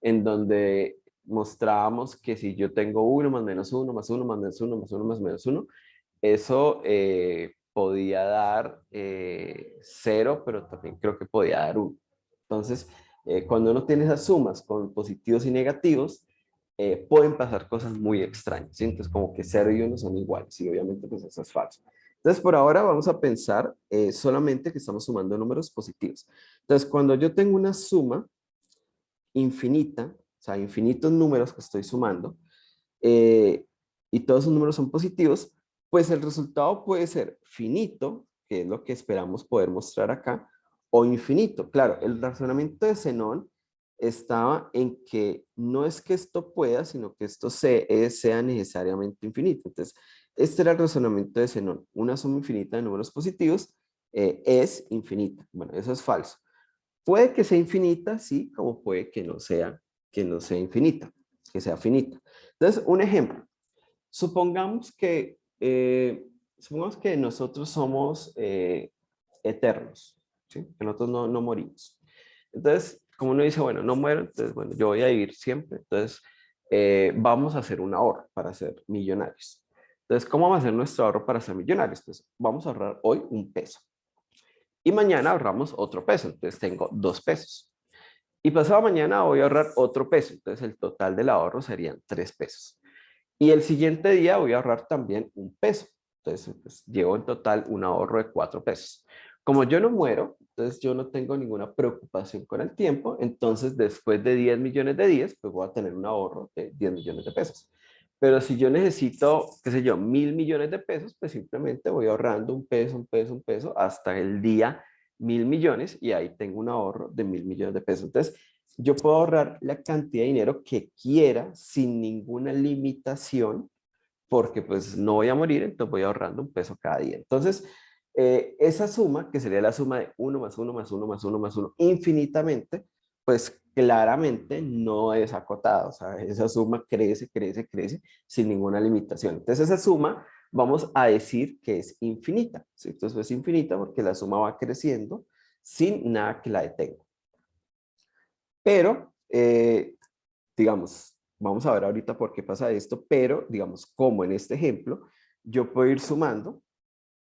en donde mostrábamos que si yo tengo uno más menos uno más uno más menos uno más uno más menos uno, eso podía dar 0, pero también creo que podía dar 1. Entonces, cuando uno tiene esas sumas con positivos y negativos, pueden pasar cosas muy extrañas, ¿sí? Entonces, como que 0 y 1 son iguales, y obviamente pues eso es falso. Entonces, por ahora vamos a pensar solamente que estamos sumando números positivos. Entonces, cuando yo tengo una suma infinita, o sea, infinitos números que estoy sumando, eh, y todos esos números son positivos, pues el resultado puede ser finito, que es lo que esperamos poder mostrar acá, o infinito. Claro, el razonamiento de Zenón estaba en que no es que esto pueda, sino que esto sea necesariamente infinito. Entonces, este era el razonamiento de Zenón. Una suma infinita de números positivos es infinita. Bueno, eso es falso. Puede que sea infinita, sí, como puede que no sea infinita, que sea finita. Entonces, un ejemplo. Supongamos que nosotros somos eternos, ¿sí? Que nosotros no morimos. Entonces, como uno dice, bueno, no muero, entonces, bueno, yo voy a vivir siempre. Entonces, vamos a hacer un ahorro para ser millonarios. Entonces, ¿cómo vamos a hacer nuestro ahorro para ser millonarios? Pues vamos a ahorrar hoy 1 peso y mañana ahorramos otro peso, entonces tengo 2 pesos. Y pasado mañana voy a ahorrar otro peso, entonces el total del ahorro serían 3 pesos. Y el siguiente día voy a ahorrar también 1 peso. Entonces, pues, llevo en total un ahorro de 4 pesos. Como yo no muero, entonces yo no tengo ninguna preocupación con el tiempo. Entonces, después de 10 millones de días, pues voy a tener un ahorro de 10 millones de pesos. Pero si yo necesito, qué sé yo, 1.000 millones de pesos, pues simplemente voy ahorrando 1 peso, 1 peso, 1 peso hasta el día 1.000 millones y ahí tengo un ahorro de 1.000 millones de pesos. Entonces, yo puedo ahorrar la cantidad de dinero que quiera sin ninguna limitación porque pues no voy a morir, entonces voy ahorrando 1 peso cada día. Entonces, esa suma, que sería la suma de uno más uno más uno más uno más uno infinitamente, pues claramente no es acotada. O sea, esa suma crece, crece, crece sin ninguna limitación. Entonces, esa suma vamos a decir que es infinita. ¿Sí? Entonces, es infinita porque la suma va creciendo sin nada que la detenga. Pero, digamos, vamos a ver ahorita por qué pasa esto, pero digamos, como en este ejemplo, yo puedo ir sumando.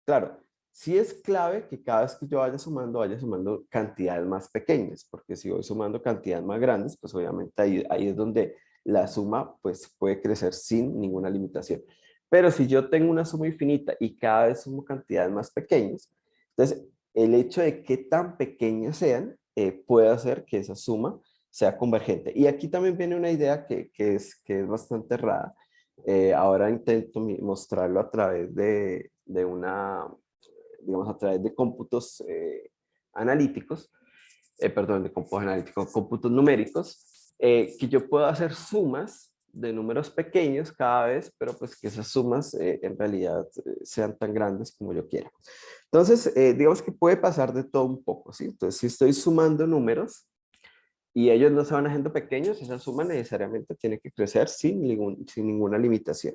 Claro, sí es clave que cada vez que yo vaya sumando cantidades más pequeñas, porque si voy sumando cantidades más grandes, pues obviamente ahí es donde la suma pues puede crecer sin ninguna limitación. Pero si yo tengo una suma infinita y cada vez sumo cantidades más pequeñas, entonces el hecho de que tan pequeñas sean puede hacer que esa suma sea convergente. Y aquí también viene una idea que es bastante errada. Ahora intento mostrarlo a través de una, digamos, a través de cómputos analíticos, perdón, de cómputos analíticos, cómputos numéricos, que yo puedo hacer sumas de números pequeños cada vez, pero pues que esas sumas en realidad sean tan grandes como yo quiera. Entonces, digamos que puede pasar de todo un poco, ¿sí? Entonces, si estoy sumando números, y ellos no se van haciendo pequeños, esa suma necesariamente tiene que crecer sin ninguna limitación.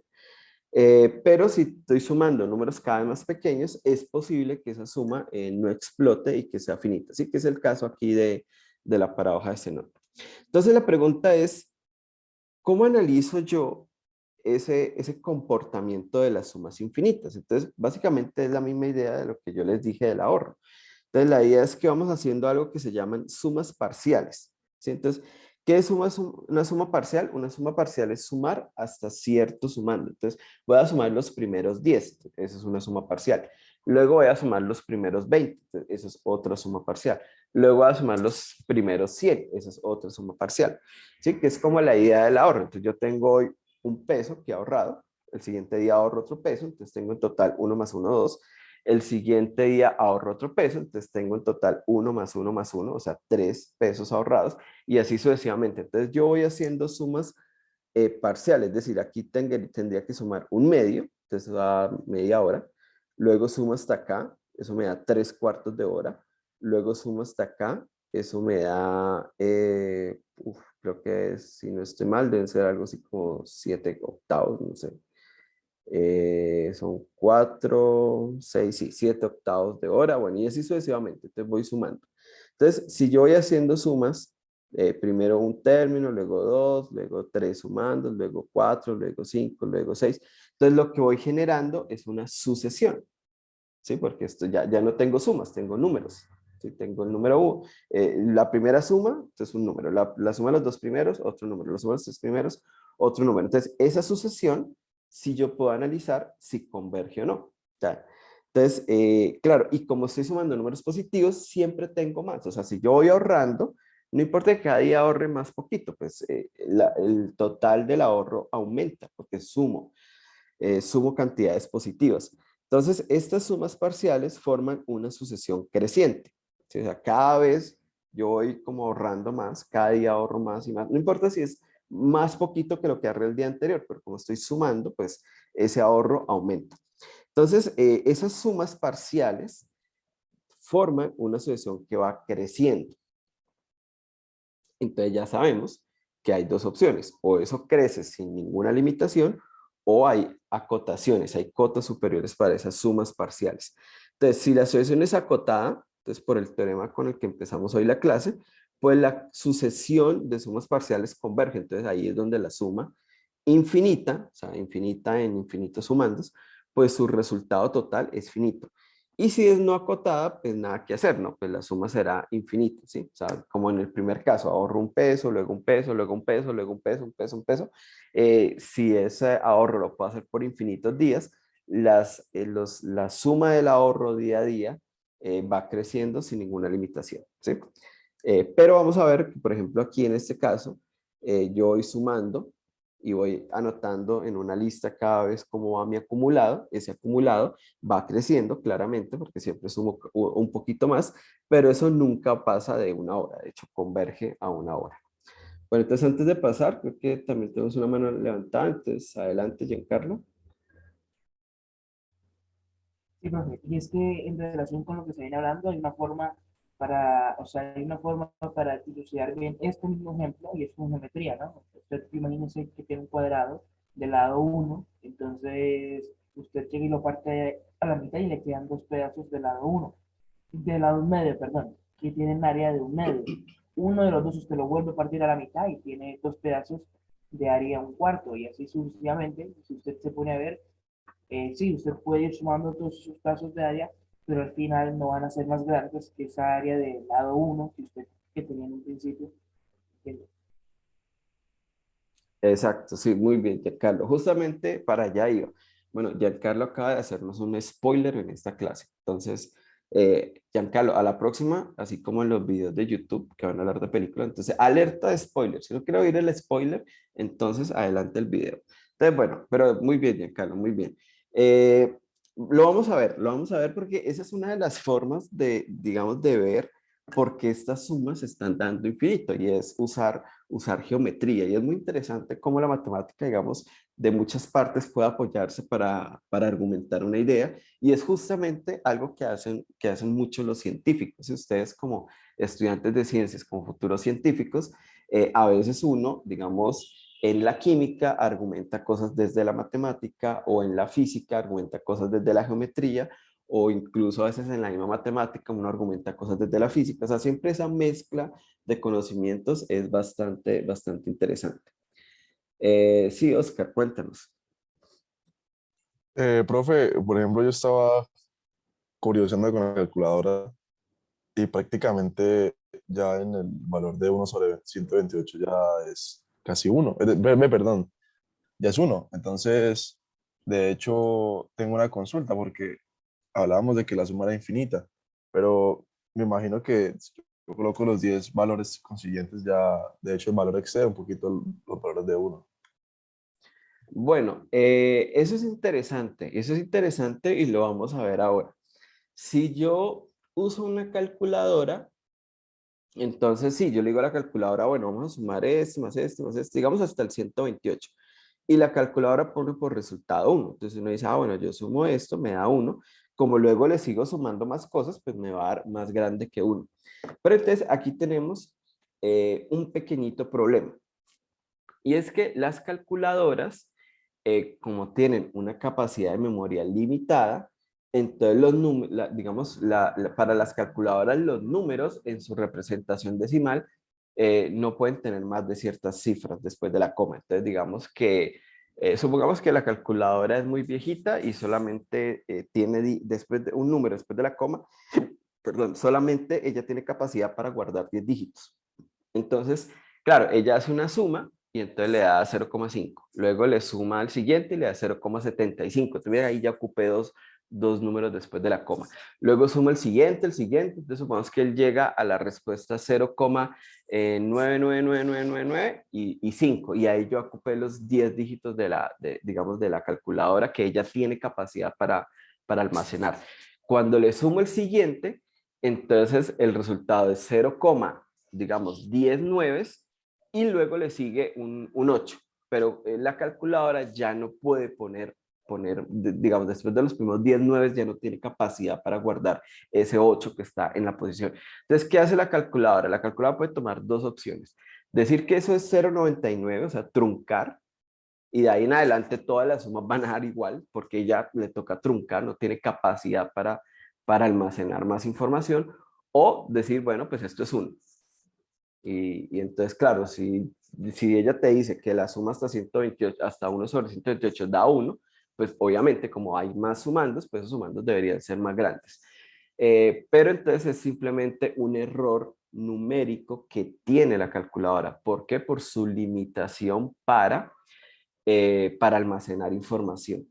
Pero si estoy sumando números cada vez más pequeños, es posible que esa suma no explote y que sea finita. Así que es el caso aquí de la paradoja de Zenón. Entonces la pregunta es, ¿cómo analizo yo ese comportamiento de las sumas infinitas? Entonces, básicamente es la misma idea de lo que yo les dije del ahorro. Entonces, la idea es que vamos haciendo algo que se llaman sumas parciales. ¿Sí? Entonces, ¿qué es una suma parcial? Una suma parcial es sumar hasta cierto sumando. Entonces, voy a sumar los primeros 10. Esa es una suma parcial. Luego voy a sumar los primeros 20. Esa es otra suma parcial. Luego voy a sumar los primeros 100. Esa es otra suma parcial. ¿Sí? Que es como la idea del ahorro. Entonces, yo tengo hoy 1 peso que he ahorrado. El siguiente día ahorro otro peso. Entonces, tengo en total 1 más 1, 2. El siguiente día ahorro otro peso, entonces tengo en total 1 más 1 más 1, o sea, 3 pesos ahorrados, y así sucesivamente. Entonces yo voy haciendo sumas parciales, es decir, aquí tendría que sumar un medio, entonces va a dar media hora, luego sumo hasta acá, eso me da 3 cuartos de hora, luego sumo hasta acá, eso me da, creo que si no estoy mal, deben ser algo así como 7 octavos, no sé. Son 4, 6, sí, 7 octavos de hora, bueno, y así sucesivamente, entonces voy sumando. Entonces, si yo voy haciendo sumas, primero un término, luego dos, luego tres sumando, luego cuatro, luego cinco, luego seis, entonces lo que voy generando es una sucesión, ¿sí? Porque esto ya no tengo sumas, tengo números. ¿Sí? Tengo el número 1, la primera suma, es un número, la suma de los dos primeros, otro número, la suma de los tres primeros, otro número. Entonces, esa sucesión, si yo puedo analizar si converge o no. ¿Ya? Entonces, claro, y como estoy sumando números positivos, siempre tengo más. O sea, si yo voy ahorrando, no importa que cada día ahorre más poquito, pues el total del ahorro aumenta porque sumo cantidades positivas. Entonces, estas sumas parciales forman una sucesión creciente. ¿Sí? O sea, cada vez yo voy como ahorrando más, cada día ahorro más y más. No importa si es más poquito que lo que ahorré el día anterior, pero como estoy sumando, pues ese ahorro aumenta. Entonces, esas sumas parciales forman una sucesión que va creciendo. Entonces ya sabemos que hay dos opciones, o eso crece sin ninguna limitación, o hay acotaciones, hay cotas superiores para esas sumas parciales. Entonces, si la sucesión es acotada, entonces por el teorema con el que empezamos hoy la clase, pues la sucesión de sumas parciales converge. Entonces ahí es donde la suma infinita, o sea, infinita en infinitos sumandos, pues su resultado total es finito. Y si es no acotada, pues nada que hacer, ¿no? Pues la suma será infinita, ¿sí? O sea, como en el primer caso, ahorro un peso, luego un peso, luego un peso, luego un peso, un peso, un peso. Si ese ahorro lo puedo hacer por infinitos días, la suma del ahorro día a día va creciendo sin ninguna limitación, ¿sí? Pero vamos a ver que, por ejemplo, aquí en este caso, yo voy sumando y voy anotando en una lista cada vez cómo va mi acumulado. Ese acumulado va creciendo claramente porque siempre sumo un poquito más, pero eso nunca pasa de una hora, de hecho converge a una hora. Bueno, entonces antes de pasar, creo que también tenemos una mano levantada, entonces adelante, Giancarlo. Sí, profe. Y es que en relación con lo que se viene hablando, hay una forma para, o sea, hay una forma para dilucidar bien este mismo ejemplo y es con geometría, ¿no? Usted imagínese que tiene un cuadrado del lado uno, entonces usted llega y lo parte a la mitad y le quedan dos pedazos del lado uno, del lado medio, perdón, que tienen área de un medio. Uno de los dos usted lo vuelve a partir a la mitad y tiene dos pedazos de área un cuarto y así sucesivamente, si usted se pone a ver sí, usted puede ir sumando todos sus casos de área, pero al final no van a ser más grandes que esa área del lado uno que usted que tenía en un principio. ¿Entiende? Exacto, sí, muy bien, Giancarlo. Justamente para allá iba. Bueno, Giancarlo acaba de hacernos un spoiler en esta clase. Entonces, Giancarlo, a la próxima, así como en los videos de YouTube que van a hablar de películas, entonces, alerta de spoiler. Si no quiero oír el spoiler, entonces adelante el video. Entonces, bueno, pero muy bien, Giancarlo, muy bien. Lo vamos a ver porque esa es una de las formas de, digamos, de ver por qué estas sumas se están dando infinito y es usar geometría. Y es muy interesante cómo la matemática, digamos, de muchas partes puede apoyarse para argumentar una idea. Y es justamente algo que hacen mucho los científicos. Y ustedes como estudiantes de ciencias, como futuros científicos, a veces uno, digamos, en la química argumenta cosas desde la matemática o en la física argumenta cosas desde la geometría o incluso a veces en la misma matemática uno argumenta cosas desde la física. O sea, siempre esa mezcla de conocimientos es bastante interesante. Sí, Oscar, cuéntanos. Profe, por ejemplo, yo estaba curioseando con la calculadora y prácticamente ya en el valor de 1/128 ya es casi uno. Perdón, ya es uno. Entonces, de hecho, tengo una consulta porque hablábamos de que la suma era infinita, pero me imagino que si yo coloco los 10 valores consiguientes ya, de hecho, el valor excede un poquito los valores de uno. Bueno, eso es interesante y lo vamos a ver ahora. Si yo uso una calculadora, entonces sí, yo le digo a la calculadora, bueno, vamos a sumar esto, más esto, más esto, digamos hasta el 128. Y la calculadora pone por resultado uno. Entonces uno dice, ah, bueno, yo sumo esto, me da uno. Como luego le sigo sumando más cosas, pues me va a dar más grande que uno. Pero entonces aquí tenemos un pequeñito problema. Y es que las calculadoras, como tienen una capacidad de memoria limitada, entonces los números, digamos, para las calculadoras los números en su representación decimal no pueden tener más de ciertas cifras después de la coma. Entonces, digamos que, supongamos que la calculadora es muy viejita y solamente tiene después de un número después de la coma, perdón, solamente ella tiene capacidad para guardar 10 dígitos. Entonces, claro, ella hace una suma y entonces le da 0,5. Luego le suma al siguiente y le da 0,75. Entonces ahí ya ocupé dos números después de la coma. Luego suma el siguiente. Entonces supongamos que él llega a la respuesta 0,999999 y 5. Y ahí yo ocupé los 10 dígitos digamos, de la calculadora que ella tiene capacidad para almacenar. Cuando le sumo el siguiente, entonces el resultado es 0, digamos, 10 nueves y luego le sigue un 8. Pero la calculadora ya no puede digamos, después de los primeros 10 nueves ya no tiene capacidad para guardar ese 8 que está en la posición. Entonces, ¿qué hace la calculadora? La calculadora puede tomar dos opciones. Decir que eso es 0,99, o sea, truncar, y de ahí en adelante todas las sumas van a dar igual, porque ya le toca truncar, no tiene capacidad para almacenar más información, o decir, bueno, pues esto es 1. Y entonces, claro, si ella te dice que la suma hasta 128, hasta 1/128 da 1, pues obviamente como hay más sumandos, pues esos sumandos deberían ser más grandes. Pero entonces es simplemente un error numérico que tiene la calculadora. ¿Por qué? Por su limitación para almacenar información.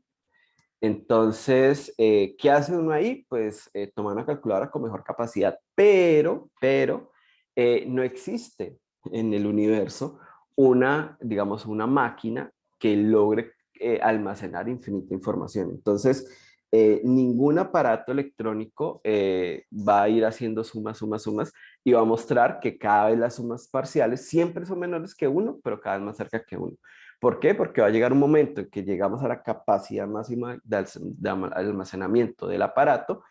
Entonces, ¿qué hace uno ahí? Pues tomar una calculadora con mejor capacidad, pero no existe en el universo digamos, una máquina que logre almacenar infinita información. Entonces, ningún aparato electrónico va a ir haciendo sumas, sumas, sumas y va a mostrar que cada vez las sumas parciales siempre son menores que uno, pero cada vez más cerca que uno. ¿Por qué? Porque va a llegar un momento en que llegamos a la capacidad máxima de almacenamiento del aparato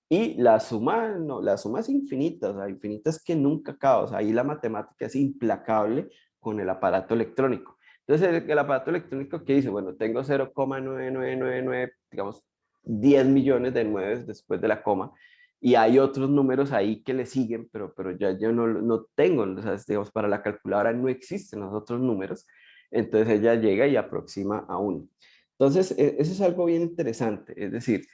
y la suma, no, la suma es infinita, o sea, infinita es que nunca acaba, o sea, ahí la matemática es implacable con el aparato electrónico. Entonces, el aparato electrónico que dice, bueno, tengo 0,9999, digamos, 10 millones de nueves después de la coma, y hay otros números ahí que le siguen, pero ya yo no tengo, o sea, digamos, para la calculadora no existen los otros números, entonces ella llega y aproxima a uno. Entonces, eso es algo bien interesante, es decir,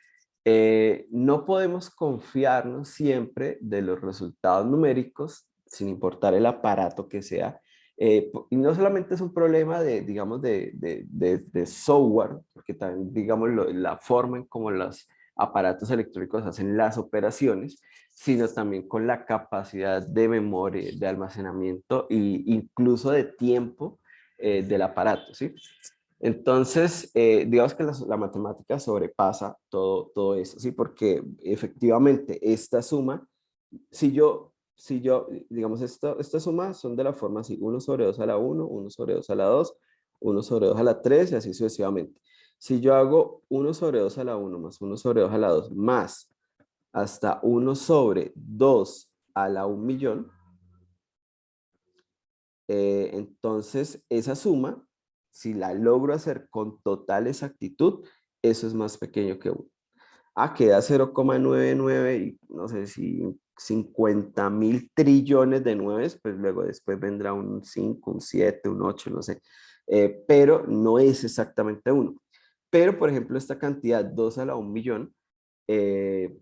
no podemos confiarnos siempre de los resultados numéricos, sin importar el aparato que sea. Y no solamente es un problema de, digamos, de software, porque también, digamos, la forma en cómo los aparatos electrónicos hacen las operaciones, sino también con la capacidad de memoria, de almacenamiento e incluso de tiempo del aparato, ¿sí? Entonces, digamos que la matemática sobrepasa todo eso, ¿sí? Porque efectivamente esta suma, digamos, esta suma son de la forma así, 1/2 a la 1, 1/2 a la 2, 1/2 a la 3 y así sucesivamente. Si yo hago 1/2 a la 1 más 1/2 a la 2 más hasta 1/2 a la 1.000.000, entonces esa suma, si la logro hacer con total exactitud, eso es más pequeño que 1. Queda 0,99 y no sé si 50.000 trillones de nueves, pues luego después vendrá un 5, un 7, un 8, no sé. Pero no es exactamente 1. Pero, por ejemplo, esta cantidad, 2 a la 1.000.000, eh,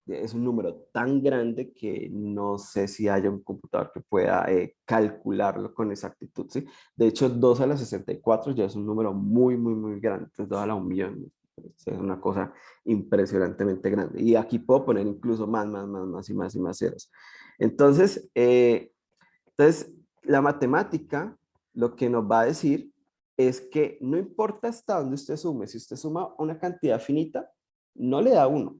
es un número tan grande que no sé si haya un computador que pueda calcularlo con exactitud, ¿sí? De hecho, 2 a la 64 ya es un número muy, muy, muy grande. Entonces, 2 a la 1.000.000 es una cosa impresionantemente grande. Y aquí puedo poner incluso más y más y más ceros. Entonces, la matemática lo que nos va a decir es que no importa hasta dónde usted sume, si usted suma una cantidad finita, no le da 1.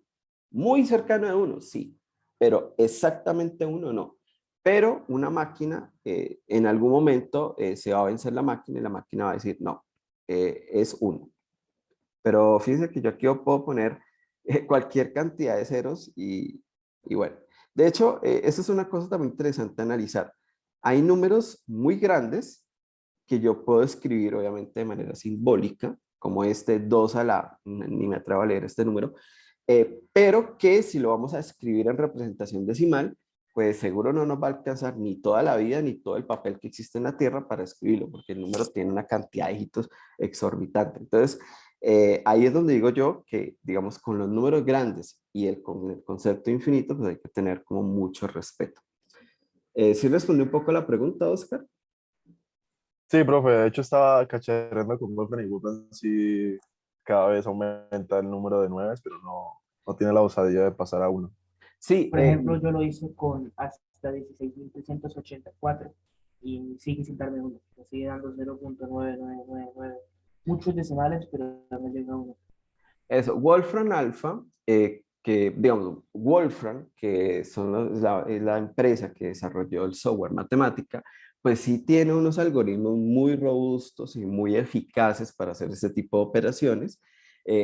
Muy cercano de 1, sí, pero exactamente 1 no. Pero una máquina, en algún momento se va a vencer la máquina y la máquina va a decir, no, es 1. Pero fíjense que yo aquí puedo poner cualquier cantidad de ceros y bueno. De hecho, eso es una cosa también interesante a analizar. Hay números muy grandes que yo puedo escribir obviamente de manera simbólica, como este 2 a la, ni me atrevo a leer este número, pero que si lo vamos a escribir en representación decimal, pues seguro no nos va a alcanzar ni toda la vida ni todo el papel que existe en la Tierra para escribirlo, porque el número tiene una cantidad de dígitos exorbitante. Entonces, ahí es donde digo yo que, digamos, con los números grandes y con el concepto infinito, pues hay que tener como mucho respeto. ¿Sí respondí un poco a la pregunta, Oscar? Sí, profe, de hecho estaba cacharreando con Wolfram y Wolfram sí cada vez aumenta el número de nueves, pero no tiene la osadía de pasar a uno. Sí, Por ejemplo, yo lo hice con hasta 16.384 y sigue sin darme uno. Me sigue dando 0.9999. Muchos decimales, pero no me llega a uno. eso, Wolfram Alpha, que digamos, Wolfram, que es la empresa que desarrolló el software matemática, pues sí tiene unos algoritmos muy robustos y muy eficaces para hacer este tipo de operaciones.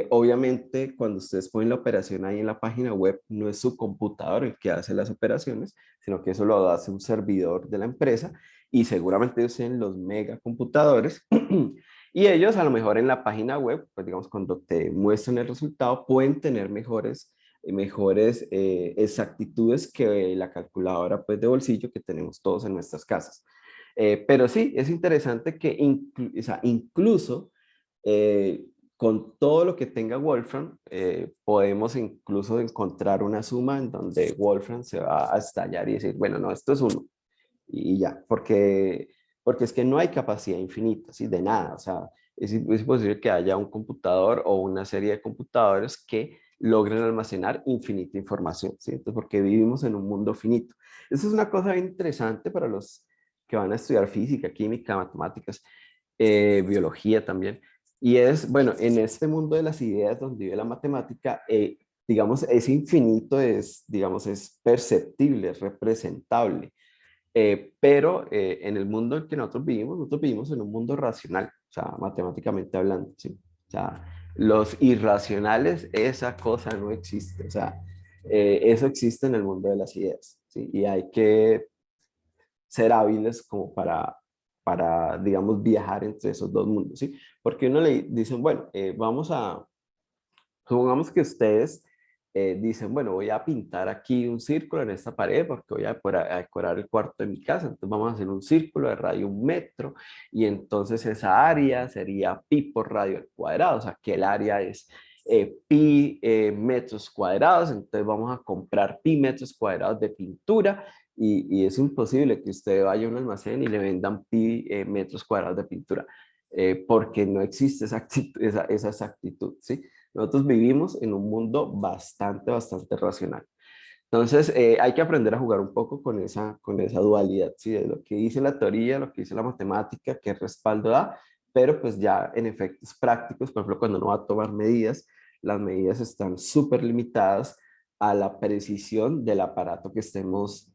Obviamente, cuando ustedes ponen la operación ahí en la página web, no es su computador el que hace las operaciones, sino que eso lo hace un servidor de la empresa y seguramente usen los megacomputadores. Y ellos a lo mejor en la página web, pues digamos, cuando te muestran el resultado, pueden tener mejores mejores exactitudes que la calculadora pues, de bolsillo que tenemos todos en nuestras casas. Pero sí, es interesante que o sea, incluso con todo lo que tenga Wolfram, podemos incluso encontrar una suma en donde Wolfram se va a estallar y decir, bueno, no, esto es uno y ya, porque es que no hay capacidad infinita, ¿sí? De nada, o sea, es posible que haya un computador o una serie de computadores que logren almacenar infinita información, ¿sí? Entonces, porque vivimos en un mundo finito. Eso es una cosa bien interesante para los que van a estudiar física, química, matemáticas, biología también. Y es, bueno, en este mundo de las ideas donde vive la matemática, digamos, ese infinito es, digamos, es perceptible, es representable. Pero en el mundo en que nosotros vivimos en un mundo racional, o sea, matemáticamente hablando, ¿sí? O sea, los irracionales, esa cosa no existe, o sea, eso existe en el mundo de las ideas, ¿sí? Y hay que ser hábiles como para, digamos, viajar entre esos dos mundos, ¿sí? Porque uno le dicen, bueno, supongamos que ustedes dicen, bueno, voy a pintar aquí un círculo en esta pared porque voy a decorar el cuarto de mi casa. Entonces vamos a hacer un círculo de radio 1 metro y entonces esa área sería pi por radio al cuadrado. O sea, que el área es pi metros cuadrados. Entonces vamos a comprar pi metros cuadrados de pintura y es imposible que usted vaya a un almacén y le vendan pi metros cuadrados de pintura. Porque no existe esa exactitud, ¿sí? Nosotros vivimos en un mundo bastante racional. Entonces, hay que aprender a jugar un poco con esa dualidad, ¿sí? De lo que dice la teoría, lo que dice la matemática, qué respaldo da, pero pues ya en efectos prácticos, por ejemplo, cuando uno va a tomar medidas, las medidas están súper limitadas a la precisión del aparato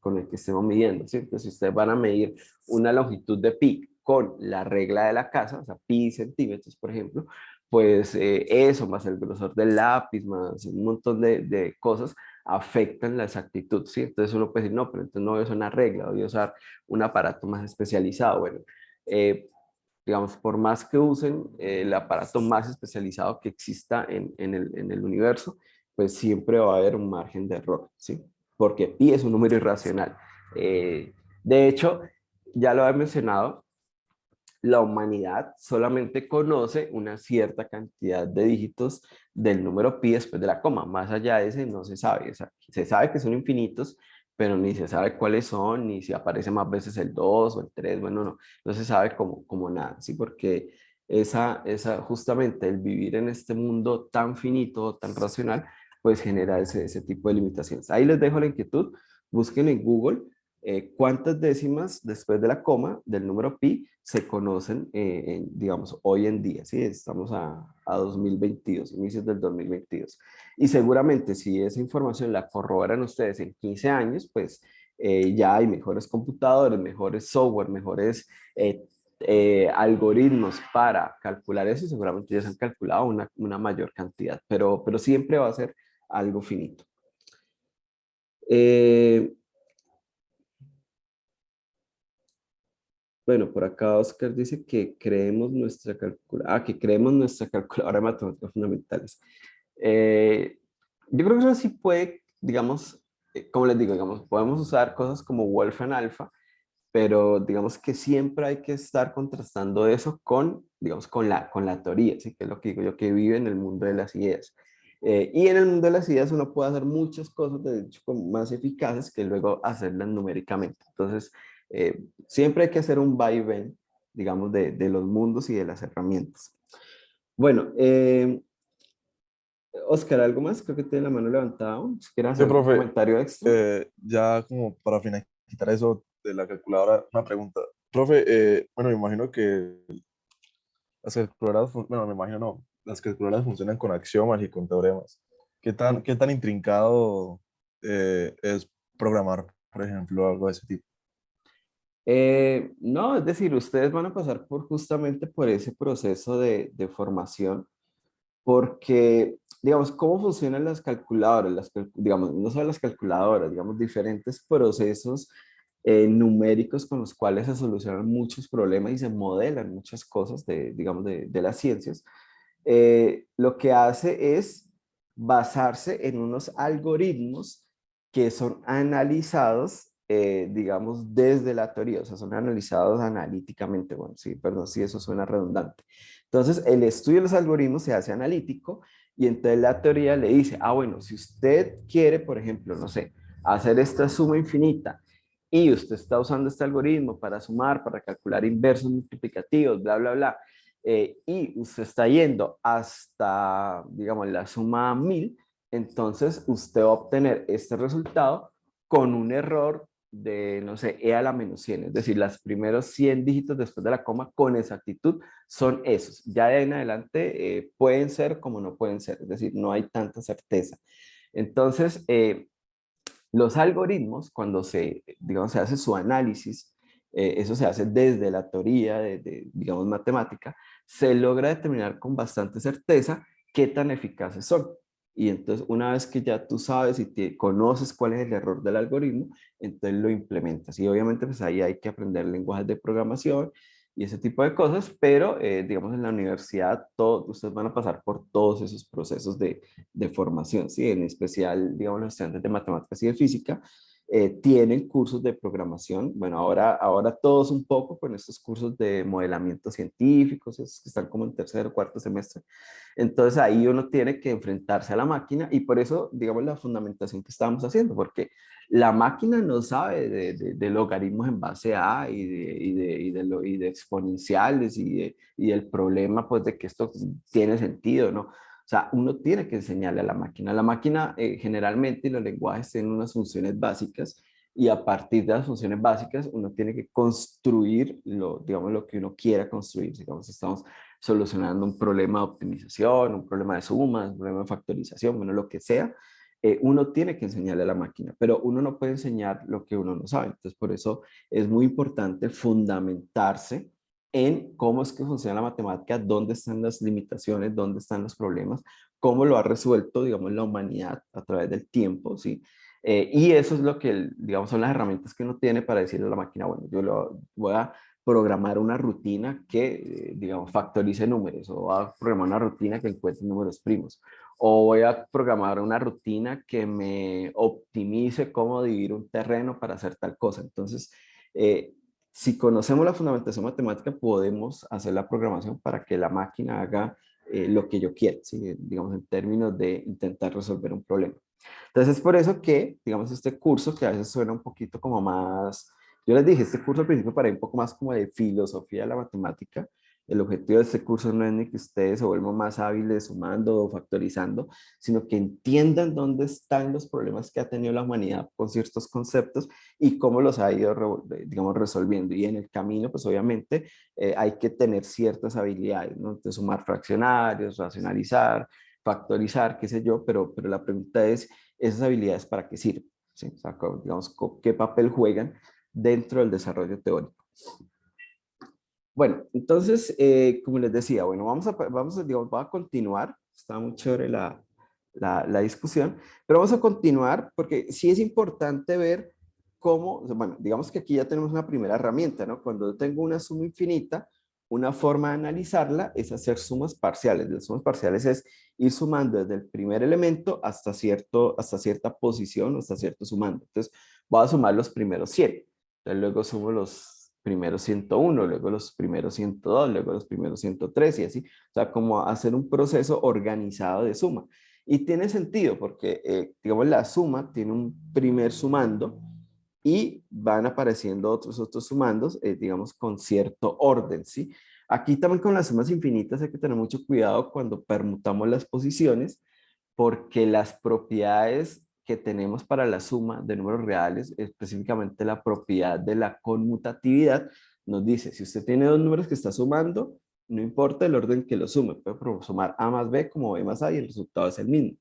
con el que estemos midiendo, ¿sí? Entonces, si ustedes van a medir una longitud de pi con la regla de la casa, o sea, pi centímetros, por ejemplo, pues eso, más el grosor del lápiz, más un montón de cosas, afectan la exactitud, ¿sí? Entonces uno puede decir, no, pero entonces no voy a usar una regla, voy a usar un aparato más especializado. Bueno, eh, digamos, por más que usen el aparato más especializado que exista en el universo, pues siempre va a haber un margen de error, ¿sí? Porque pi es un número irracional. De hecho, ya lo he mencionado, la humanidad solamente conoce una cierta cantidad de dígitos del número pi después de la coma. Más allá de ese no se sabe. O sea, se sabe que son infinitos, pero ni se sabe cuáles son, ni si aparece más veces el 2 o el 3. Bueno, no se sabe como nada, ¿sí? Porque justamente el vivir en este mundo tan finito, tan racional, pues genera ese tipo de limitaciones. Ahí les dejo la inquietud. Busquen en Google cuántas décimas después de la coma del número pi se conocen, digamos, hoy en día, ¿sí? Estamos a 2022, inicios del 2022. Y seguramente si esa información la corroboran ustedes en 15 años, pues ya hay mejores computadores, mejores software, mejores algoritmos para calcular eso y seguramente ya se han calculado una mayor cantidad, pero siempre va a ser algo finito. Eh, Bueno, por acá Oscar dice que que creemos nuestra calculadora de matemáticas fundamentales. Eh, yo creo que eso sí puede, digamos, como les digo, digamos, podemos usar cosas como Wolfram Alpha, pero digamos que siempre hay que estar contrastando eso con, digamos, con la teoría, ¿sí? Que es lo que digo yo, que vive en el mundo de las ideas. Y en el mundo de las ideas uno puede hacer muchas cosas, de hecho, más eficaces que luego hacerlas numéricamente. Entonces, siempre hay que hacer un va y ven, digamos, de los mundos y de las herramientas. Bueno, Oscar, ¿algo más? Creo que tiene la mano levantada. Si quieres Sí, hacer algún profe, comentario extra. ya como para finalizar eso de la calculadora, una pregunta. Profe, bueno, me imagino que las calculadoras, bueno, me imagino no, las calculadoras funcionan con axiomas y con teoremas. Qué tan intrincado es programar, por ejemplo, algo de ese tipo? No, es decir, ustedes van a pasar justamente por ese proceso de formación, porque, digamos, ¿cómo funcionan las calculadoras? Digamos, no solo las calculadoras, digamos, diferentes procesos numéricos con los cuales se solucionan muchos problemas y se modelan muchas cosas digamos, de las ciencias. Lo que hace es basarse en unos algoritmos que son analizados, digamos, desde la teoría, o sea, son analizados analíticamente. Bueno, sí, perdón, si eso suena redundante. Entonces, el estudio de los algoritmos se hace analítico y entonces la teoría le dice, ah, bueno, si usted quiere, por ejemplo, no sé, hacer esta suma infinita y usted está usando este algoritmo para sumar, para calcular inversos multiplicativos, bla, bla, bla, y usted está yendo hasta, digamos, la suma 1000, entonces usted va a obtener este resultado con un error de, no sé, e a la menos 100, es decir, los primeros 100 dígitos después de la coma con exactitud son esos. Ya de ahí en adelante pueden ser como no pueden ser, es decir, no hay tanta certeza. Entonces, los algoritmos, cuando se, digamos, se hace su análisis, eso se hace desde la teoría digamos, matemática, se logra determinar con bastante certeza qué tan eficaces son. Y entonces, una vez que ya tú sabes y conoces cuál es el error del algoritmo, entonces lo implementas. Y obviamente, pues ahí hay que aprender lenguajes de programación y ese tipo de cosas, pero digamos en la universidad ustedes van a pasar por todos esos procesos de formación, ¿sí? En especial, digamos, los estudiantes de matemáticas y de física tienen cursos de programación. Bueno, ahora todos un poco con estos cursos de modelamiento científicos, esos que están como en tercer o cuarto semestre. Entonces ahí uno tiene que enfrentarse a la máquina y por eso, digamos, la fundamentación que estábamos haciendo, porque la máquina no sabe de logaritmos en base a y de exponenciales y del problema, pues, de que esto tiene sentido, ¿no? O sea, uno tiene que enseñarle a la máquina. La máquina generalmente los lenguajes tienen unas funciones básicas y a partir de las funciones básicas uno tiene que construir digamos, lo que uno quiera construir. Digamos, estamos solucionando un problema de optimización, un problema de sumas, un problema de factorización, bueno, lo que sea, uno tiene que enseñarle a la máquina, pero uno no puede enseñar lo que uno no sabe. Entonces, por eso es muy importante fundamentarse en cómo es que funciona la matemática, dónde están las limitaciones, dónde están los problemas, cómo lo ha resuelto, digamos, la humanidad a través del tiempo, ¿sí? Y eso es lo que, digamos, son las herramientas que uno tiene para decirle a la máquina, bueno, voy a programar una rutina que, digamos, factorice números, o voy a programar una rutina que encuentre números primos, o voy a programar una rutina que me optimice cómo dividir un terreno para hacer tal cosa. Entonces, si conocemos la fundamentación matemática, podemos hacer la programación para que la máquina haga lo que yo quiera, ¿sí? Digamos, en términos de intentar resolver un problema. Entonces, es por eso que, digamos, este curso, que a veces suena un poquito como más, yo les dije, este curso al principio para un poco más como de filosofía de la matemática. El objetivo de este curso no es ni que ustedes se vuelvan más hábiles sumando o factorizando, sino que entiendan dónde están los problemas que ha tenido la humanidad con ciertos conceptos y cómo los ha ido, digamos, resolviendo. Y en el camino, pues obviamente hay que tener ciertas habilidades, ¿no? Entonces, sumar fraccionarios, racionalizar, factorizar, qué sé yo, pero la pregunta es, ¿esas habilidades para qué sirven? ¿Sí? O sea, digamos, ¿qué papel juegan dentro del desarrollo teórico? Bueno, entonces, como les decía, bueno, digamos, voy a continuar, está muy chévere la discusión, pero vamos a continuar porque sí es importante ver cómo, bueno, digamos que aquí ya tenemos una primera herramienta, ¿no? Cuando yo tengo una suma infinita, una forma de analizarla es hacer sumas parciales. Las sumas parciales es ir sumando desde el primer elemento hasta cierta posición, hasta cierto sumando. Entonces, voy a sumar los primeros 100. Entonces, luego sumo los primeros 101, luego los primeros 102, luego los primeros 103 y así. O sea, como hacer un proceso organizado de suma. Y tiene sentido porque, digamos, la suma tiene un primer sumando y van apareciendo otros sumandos, digamos, con cierto orden, ¿sí? Aquí también con las sumas infinitas hay que tener mucho cuidado cuando permutamos las posiciones, porque las propiedades que tenemos para la suma de números reales, específicamente la propiedad de la conmutatividad, nos dice, si usted tiene dos números que está sumando, no importa el orden que lo sume, puede sumar A más B como B más A y el resultado es el mismo.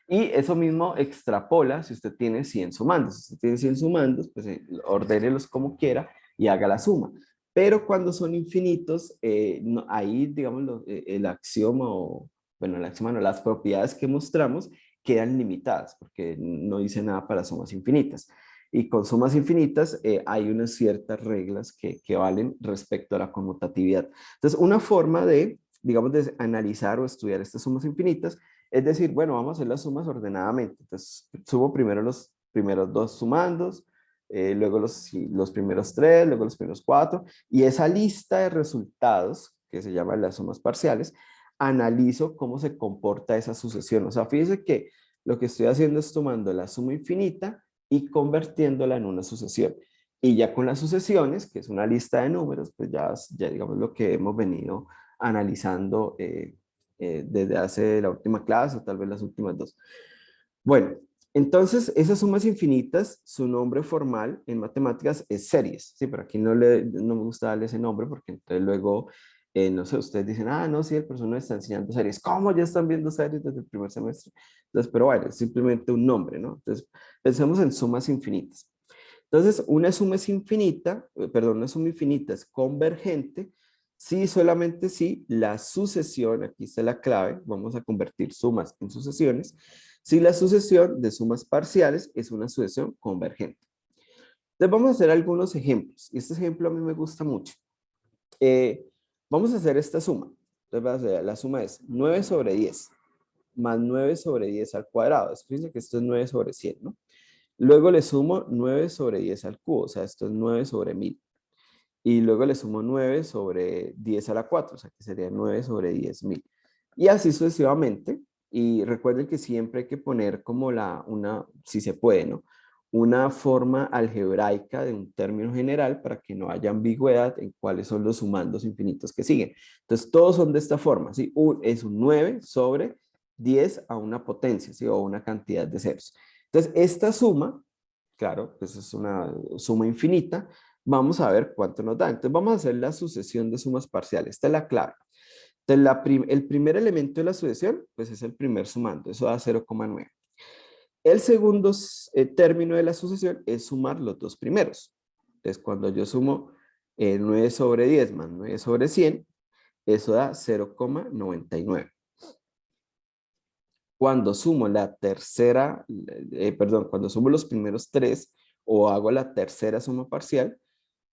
Y eso mismo extrapola si usted tiene 100 sumandos. Si usted tiene 100 sumandos, pues ordénelos como quiera y haga la suma. Pero cuando son infinitos, ahí, digamos, el axioma o, bueno, el axioma no, las propiedades que mostramos quedan limitadas porque no dice nada para sumas infinitas. Y con sumas infinitas hay unas ciertas reglas que valen respecto a la conmutatividad. Entonces, una forma de, digamos, de analizar o estudiar estas sumas infinitas Es decir, bueno, vamos a hacer las sumas ordenadamente. Entonces, sumo primero los primeros dos sumandos, luego los primeros tres, luego los primeros cuatro, y esa lista de resultados, que se llaman las sumas parciales, analizo cómo se comporta esa sucesión. O sea, fíjense que lo que estoy haciendo es tomando la suma infinita y convirtiéndola en una sucesión. Y ya con las sucesiones, que es una lista de números, pues ya digamos lo que hemos venido analizando desde hace la última clase o tal vez las últimas dos. Bueno, entonces esas sumas infinitas, su nombre formal en matemáticas es series, ¿sí? Pero aquí no me gusta darle ese nombre porque entonces luego, no sé, ustedes dicen, ah, no, sí, el profesor nos está enseñando series. ¿Cómo ya están viendo series desde el primer semestre? Entonces, pero bueno, es simplemente un nombre, ¿no? Entonces, pensemos en sumas infinitas. Entonces, una suma es infinita, perdón, una suma infinita es convergente si solamente si la sucesión, aquí está la clave, vamos a convertir sumas en sucesiones, si la sucesión de sumas parciales es una sucesión convergente. Entonces vamos a hacer algunos ejemplos. Y este ejemplo a mí me gusta mucho. Vamos a hacer esta suma. Entonces la suma es 9 sobre 10 más 9 sobre 10 al cuadrado. Fíjense que esto es 9 sobre 100, ¿no? Luego le sumo 9 sobre 10 al cubo, o sea, esto es 9 sobre 1000. Y luego le sumo 9 sobre 10 a la 4, o sea, que sería 9 sobre 10.000. Y así sucesivamente. Y recuerden que siempre hay que poner como si se puede, ¿no? Una forma algebraica de un término general para que no haya ambigüedad en cuáles son los sumandos infinitos que siguen. Entonces, todos son de esta forma, ¿sí? Es un 9 sobre 10 a una potencia, ¿sí? O una cantidad de ceros. Entonces, esta suma, claro, pues es una suma infinita, vamos a ver cuánto nos da. Entonces vamos a hacer la sucesión de sumas parciales. Esta es la clave. Entonces el primer elemento de la sucesión, pues es el primer sumando, eso da 0,9. El segundo término de la sucesión es sumar los dos primeros. Entonces cuando yo sumo 9 sobre 10 más 9 sobre 100, eso da 0,99. Cuando sumo la tercera, perdón, cuando sumo los primeros tres o hago la tercera suma parcial,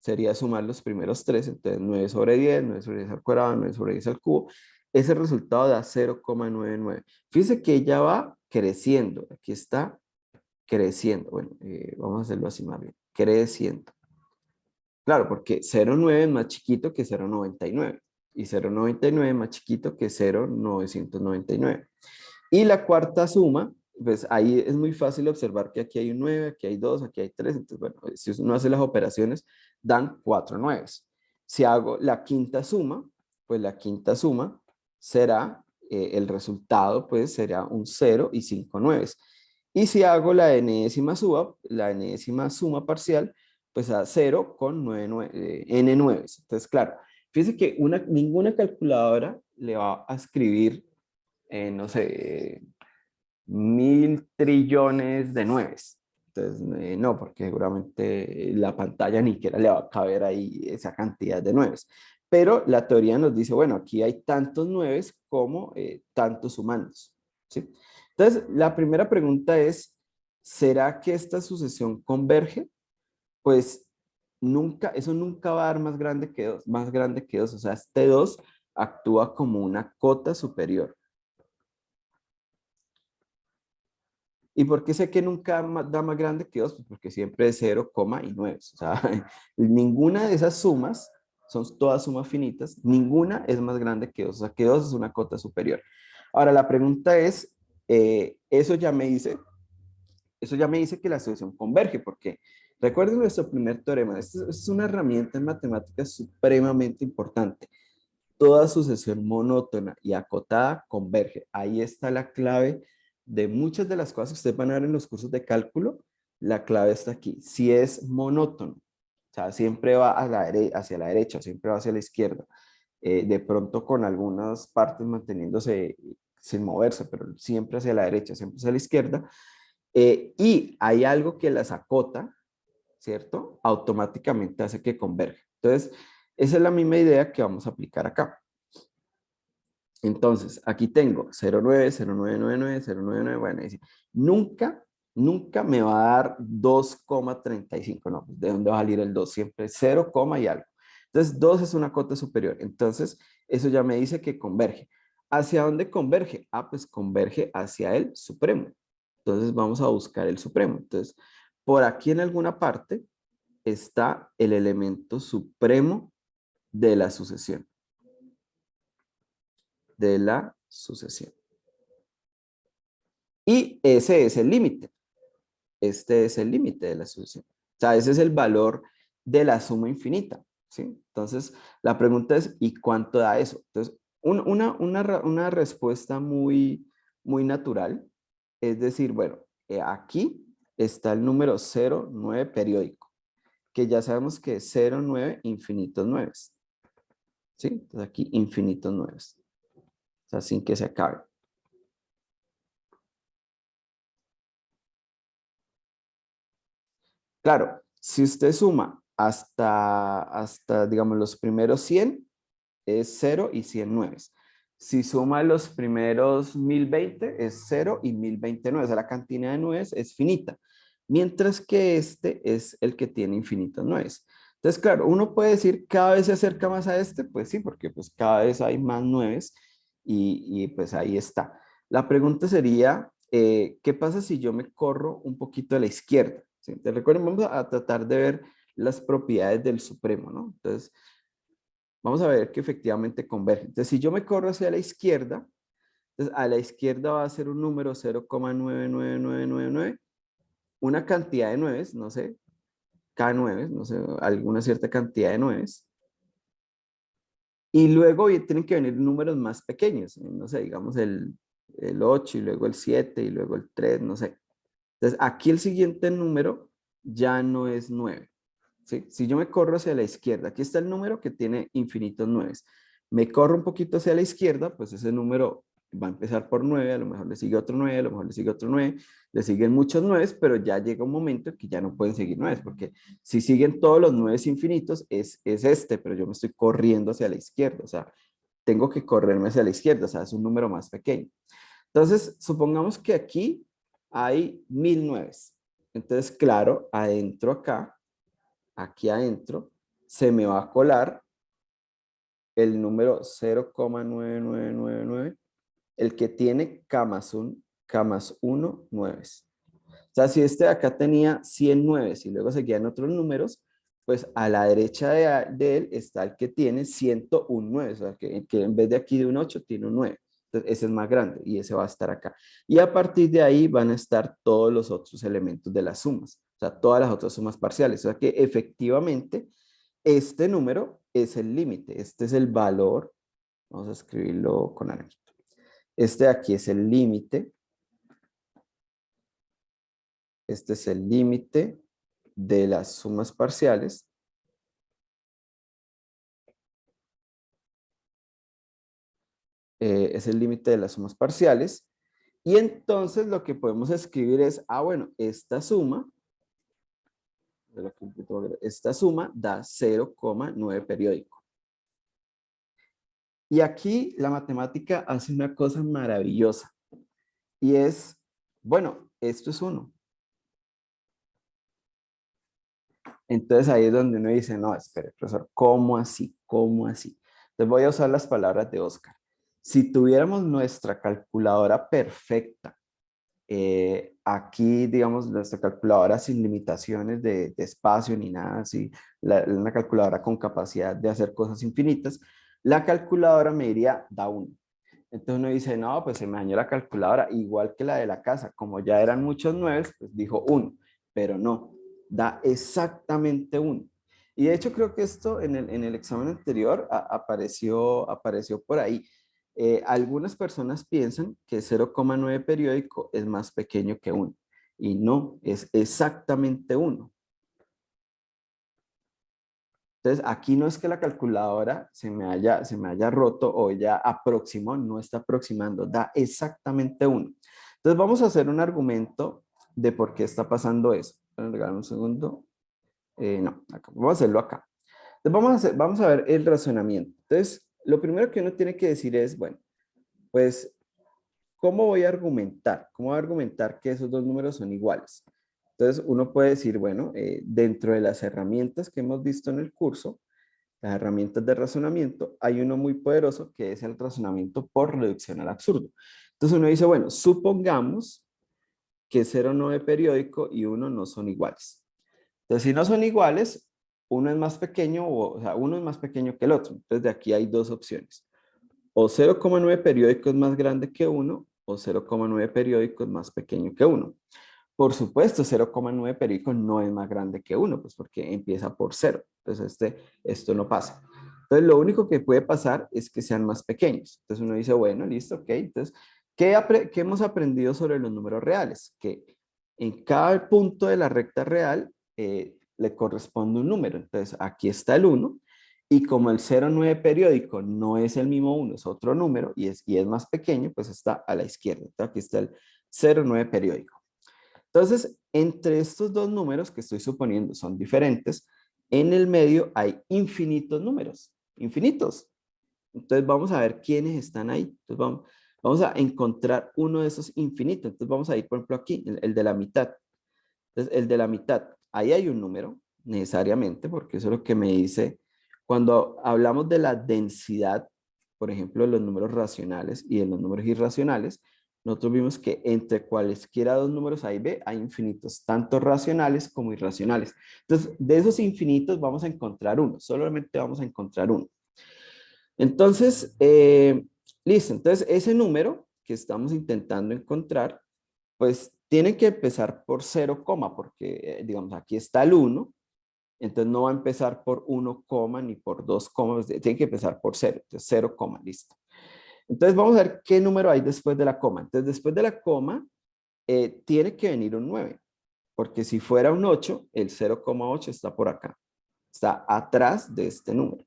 sería sumar los primeros tres, entonces 9 sobre 10, 9 sobre 10 al cuadrado, 9 sobre 10 al cubo. Ese resultado da 0,99. Fíjense que ya va creciendo. Aquí está creciendo. Bueno, vamos a hacerlo así más bien. Creciendo. Claro, porque 0,9 es más chiquito que 0,99. Y 0,99 es más chiquito que 0,999. Y la cuarta suma, pues ahí es muy fácil observar que aquí hay un 9, aquí hay 2, aquí hay 3. Entonces, bueno, si uno hace las operaciones, dan 4 nueves. Si hago la quinta suma, pues la quinta suma será, el resultado pues será un 0 y 5 nueves. Y si hago la enésima suma parcial, pues a 0 con n nueves. Entonces, claro, fíjense que ninguna calculadora le va a escribir no sé, 1.000 trillones de nueves. Entonces, no, porque seguramente la pantalla ni siquiera le va a caber ahí esa cantidad de nueves. Pero la teoría nos dice, bueno, aquí hay tantos nueves como tantos sumandos, ¿sí? Entonces, la primera pregunta es, ¿será que esta sucesión converge? Pues eso nunca va a dar más grande que 2. O sea, este 2 actúa como una cota superior. ¿Y por qué sé que nunca da más grande que 2? Pues porque siempre es 0, y 9. O sea, ninguna de esas sumas, son todas sumas finitas, ninguna es más grande que 2. O sea, que 2 es una cota superior. Ahora, la pregunta es, eso ya me dice que la sucesión converge, porque recuerden nuestro primer teorema. Esta es una herramienta en matemáticas supremamente importante. Toda sucesión monótona y acotada converge. Ahí está la clave de muchas de las cosas que ustedes van a ver en los cursos de cálculo. La clave está aquí. Si es monótono, o sea, siempre va hacia la derecha, siempre va hacia la izquierda. De pronto con algunas partes manteniéndose sin moverse, pero siempre hacia la derecha, siempre hacia la izquierda. Y hay algo que las acota, ¿cierto? Automáticamente hace que converge. Entonces, esa es la misma idea que vamos a aplicar acá. Entonces, aquí tengo 0,9, 0,999, 0,99, bueno, dice, nunca me va a dar 2,35, no, ¿de dónde va a salir el 2? Siempre 0, y algo. Entonces, 2 es una cota superior, entonces eso ya me dice que converge. ¿Hacia dónde converge? Ah, pues converge hacia el supremo. Entonces vamos a buscar el supremo. Entonces, por aquí en alguna parte está el elemento supremo de la sucesión. De la sucesión. Y ese es el límite. Este es el límite de la sucesión. O sea, ese es el valor de la suma infinita. ¿Sí? Entonces, la pregunta es, ¿y cuánto da eso? Entonces, una respuesta muy natural es decir, bueno, aquí está el número 0,9 periódico, que ya sabemos que es 0,9 infinitos 9. ¿Sí? Entonces aquí infinitos 9. O sea, sin que se acabe. Claro, si usted suma hasta digamos, los primeros 100, es 0 y 100 nueves. Si suma los primeros 1020, es 0 y 1029. O sea, la cantidad de nueves es finita. Mientras que este es el que tiene infinitos nueves. Entonces, claro, uno puede decir, cada vez se acerca más a este, pues sí, porque pues cada vez hay más nueves y pues ahí está. La pregunta sería, ¿qué pasa si yo me corro un poquito a la izquierda? ¿Sí? Te recuerden, vamos a tratar de ver las propiedades del supremo, ¿no? Entonces, vamos a ver que efectivamente converge. Entonces, si yo me corro hacia la izquierda, entonces a la izquierda va a ser un número 0,99999, una cantidad de nueves, no sé, K nueves, no sé, alguna cierta cantidad de nueves. Y luego tienen que venir números más pequeños, no sé, digamos el 8 y luego el 7 y luego el 3, no sé. Entonces, aquí el siguiente número ya no es 9. ¿Sí? Si yo me corro hacia la izquierda, aquí está el número que tiene infinitos 9. Me corro un poquito hacia la izquierda, pues ese número va a empezar por 9, a lo mejor le sigue otro 9, a lo mejor le sigue otro 9, le siguen muchos 9, pero ya llega un momento que ya no pueden seguir 9, porque si siguen todos los 9 infinitos es este, pero yo me estoy corriendo hacia la izquierda, o sea, tengo que correrme hacia la izquierda, o sea, es un número más pequeño. Entonces, supongamos que aquí hay 1009. Entonces, claro, adentro acá, aquí adentro, se me va a colar el número 0,9999, el que tiene K más 1 nueves. O sea, si este de acá tenía 100 nueves y luego seguían otros números, pues a la derecha de él está el que tiene 101 nueves, o sea, que en vez de aquí de un 8 tiene un 9. Entonces, ese es más grande y ese va a estar acá. Y a partir de ahí van a estar todos los otros elementos de las sumas, o sea, todas las otras sumas parciales. O sea, que efectivamente este número es el límite, este es el valor, vamos a escribirlo con anexo. Este de aquí es el límite, este es el límite de las sumas parciales. Es el límite de las sumas parciales. Y entonces lo que podemos escribir es, bueno, esta suma da 0,9 periódico. Y aquí la matemática hace una cosa maravillosa. Y es, bueno, esto es 1. Entonces ahí es donde uno dice, no, espere, profesor, ¿cómo así? ¿Cómo así? Entonces voy a usar las palabras de Oscar. Si tuviéramos nuestra calculadora perfecta, aquí, digamos, nuestra calculadora sin limitaciones de espacio ni nada así, una calculadora con capacidad de hacer cosas infinitas, la calculadora me diría, da 1. Entonces uno dice, no, pues se me dañó la calculadora, igual que la de la casa, como ya eran muchos 9, pues dijo 1, pero no, da exactamente 1. Y de hecho creo que esto en el examen anterior apareció por ahí. Algunas personas piensan que 0,9 periódico es más pequeño que 1 y no, es exactamente 1. Entonces, aquí no es que la calculadora se me haya roto o ya aproximó, no está aproximando, da exactamente 1. Entonces, vamos a hacer un argumento de por qué está pasando eso. Regálame un segundo. No, acá. Vamos a hacerlo acá. Entonces, vamos a ver el razonamiento. Entonces, lo primero que uno tiene que decir es, bueno, pues, ¿cómo voy a argumentar? ¿Cómo voy a argumentar que esos dos números son iguales? Entonces, uno puede decir, bueno, dentro de las herramientas que hemos visto en el curso, las herramientas de razonamiento, hay uno muy poderoso que es el razonamiento por reducción al absurdo. Entonces uno dice, bueno, supongamos que 0,9 periódico y 1 no son iguales. Entonces, si no son iguales, uno es más pequeño, o sea, uno es más pequeño que el otro. Entonces, de aquí hay dos opciones. O 0,9 periódico es más grande que 1, o 0,9 periódico es más pequeño que 1. Por supuesto, 0,9 periódico no es más grande que 1, pues porque empieza por 0. Entonces, esto no pasa. Entonces, lo único que puede pasar es que sean más pequeños. Entonces, uno dice, bueno, listo, ok. Entonces, ¿qué hemos aprendido sobre los números reales? Que en cada punto de la recta real le corresponde un número. Entonces, aquí está el 1. Y como el 0,9 periódico no es el mismo 1, es otro número y es más pequeño, pues está a la izquierda. Entonces, aquí está el 0,9 periódico. Entonces, entre estos dos números que estoy suponiendo son diferentes, en el medio hay infinitos números, infinitos. Entonces vamos a ver quiénes están ahí. Entonces vamos a encontrar uno de esos infinitos. Entonces vamos a ir, por ejemplo, aquí, el de la mitad. Entonces, el de la mitad, ahí hay un número, necesariamente, porque eso es lo que me dice, cuando hablamos de la densidad, por ejemplo, de los números racionales y de los números irracionales, nosotros vimos que entre cualesquiera dos números A y B hay infinitos, tanto racionales como irracionales. Entonces, de esos infinitos vamos a encontrar uno, solamente vamos a encontrar uno. Entonces, listo, entonces ese número que estamos intentando encontrar, pues tiene que empezar por 0, porque digamos aquí está el 1, entonces no va a empezar por 1, ni por 2, tiene que empezar por 0, entonces 0, listo. Entonces vamos a ver qué número hay después de la coma. Entonces después de la coma tiene que venir un 9, porque si fuera un 8, el 0,8 está por acá, está atrás de este número.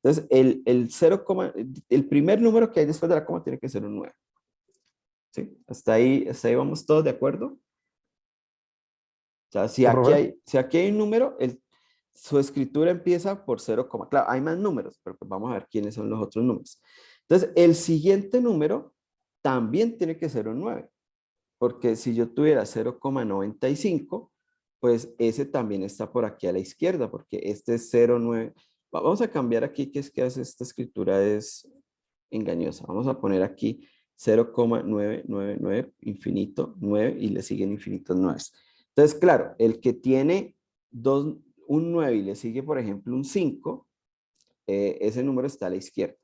Entonces el 0, el primer número que hay después de la coma tiene que ser un 9. ¿Sí? Hasta ahí vamos todos de acuerdo. O sea, ¿Sí, profe? si aquí hay un número, su escritura empieza por 0, claro, hay más números, pero pues vamos a ver quiénes son los otros números. Entonces, el siguiente número también tiene que ser un 9, porque si yo tuviera 0,95, pues ese también está por aquí a la izquierda, porque este es 0,9. Vamos a cambiar aquí, que es que hace esta escritura es engañosa. Vamos a poner aquí 0,999, infinito, 9, y le siguen infinitos 9. Entonces, claro, el que tiene un 9 y le sigue, por ejemplo, un 5, ese número está a la izquierda.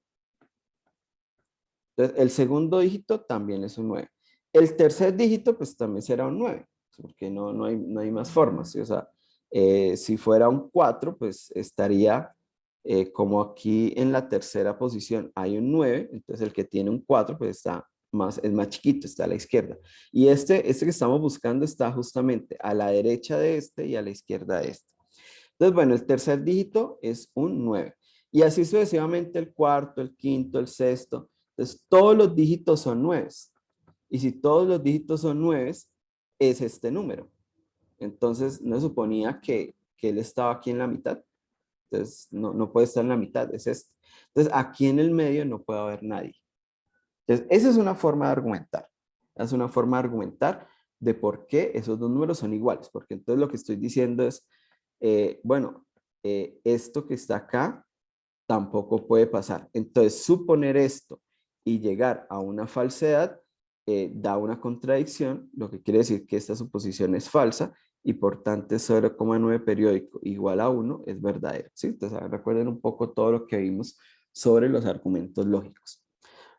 Entonces, el segundo dígito también es un 9. El tercer dígito, pues también será un 9, porque no hay más formas, ¿sí? O sea, si fuera un 4, pues estaría como aquí en la tercera posición hay un 9, entonces el que tiene un 4, pues es más chiquito, está a la izquierda. Y este que estamos buscando está justamente a la derecha de este y a la izquierda de este. Entonces, bueno, el tercer dígito es un 9. Y así sucesivamente el cuarto, el quinto, el sexto. Entonces, todos los dígitos son 9. Y si todos los dígitos son 9, es este número. Entonces, no suponía que él estaba aquí en la mitad. Entonces, no puede estar en la mitad, es este. Entonces, aquí en el medio no puede haber nadie. Entonces, esa es una forma de argumentar. Es una forma de argumentar de por qué esos dos números son iguales. Porque entonces lo que estoy diciendo es, bueno, esto que está acá tampoco puede pasar. Entonces, suponer esto y llegar a una falsedad da una contradicción, lo que quiere decir que esta suposición es falsa y por tanto 0,9 periódico igual a 1 es verdadero. ¿Sí? Entonces, recuerden un poco todo lo que vimos sobre los argumentos lógicos.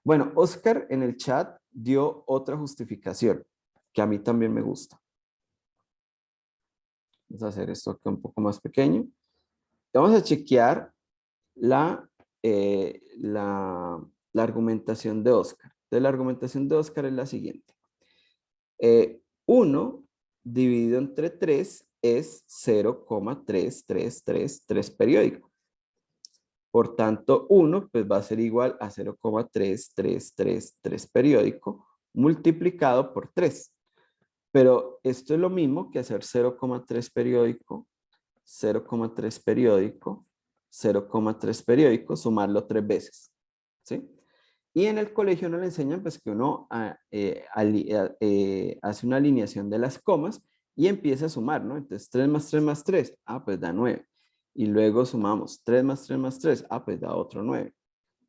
Bueno, Oscar en el chat dio otra justificación que a mí también me gusta. Vamos a hacer esto acá un poco más pequeño. Vamos a chequear la, la argumentación de Oscar. Entonces, la argumentación de Oscar es la siguiente. 1 dividido entre 3 es 0,3333 periódico. Por tanto, 1 pues va a ser igual a 0,3333 periódico multiplicado por 3. Pero esto es lo mismo que hacer 0,3 periódico, 0,3 periódico, 0,3 periódico, sumarlo 3 veces. ¿Sí? Y en el colegio no le enseñan pues que uno hace una alineación de las comas y empieza a sumar, ¿no? Entonces 3 más 3 más 3, pues da 9. y luego sumamos 3 más 3 más 3, pues da otro 9.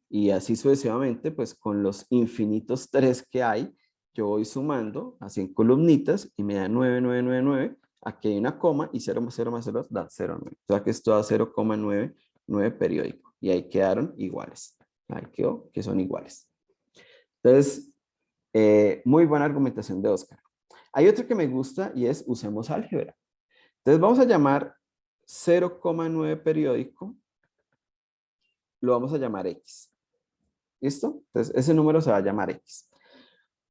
Y así sucesivamente, pues con los infinitos 3 que hay, yo voy sumando así en columnitas y me da 9, 9, 9, 9. Aquí hay una coma y 0 más 0 más 0 da 0, 9. O sea que esto da 0,99 periódico. Y ahí quedaron iguales. Ahí quedó que son iguales. Entonces, muy buena argumentación de Oscar. Hay otro que me gusta y es usemos álgebra. Entonces vamos a llamar 0,9 periódico, lo vamos a llamar X. ¿Listo? Entonces ese número se va a llamar X.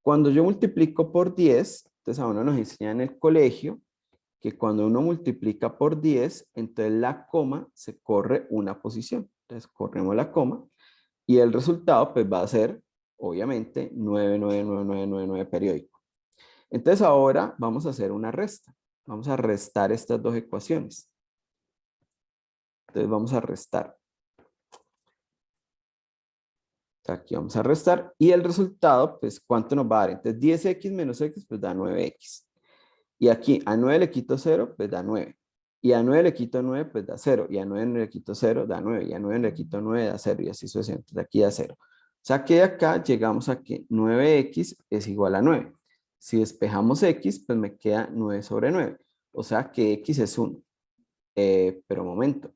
Cuando yo multiplico por 10, entonces a uno nos enseñan en el colegio que cuando uno multiplica por 10, entonces la coma se corre una posición. Entonces corremos la coma y el resultado pues va a ser, obviamente, 99999 periódico. Entonces ahora vamos a hacer una resta. Vamos a restar estas dos ecuaciones. Entonces vamos a restar. Aquí vamos a restar y el resultado, pues, ¿cuánto nos va a dar? Entonces 10x menos x, pues da 9x. Y aquí a 9 le quito 0, pues da 9. Y a 9 le quito 9, pues da 0. Y a 9 le quito 0, da 9. Y a 9 le quito 9, da 0. Y así sucesivamente. Entonces aquí da 0. O sea que de acá llegamos a que 9x es igual a 9. Si despejamos x, pues me queda 9 sobre 9. O sea que x es 1. Pero un momento.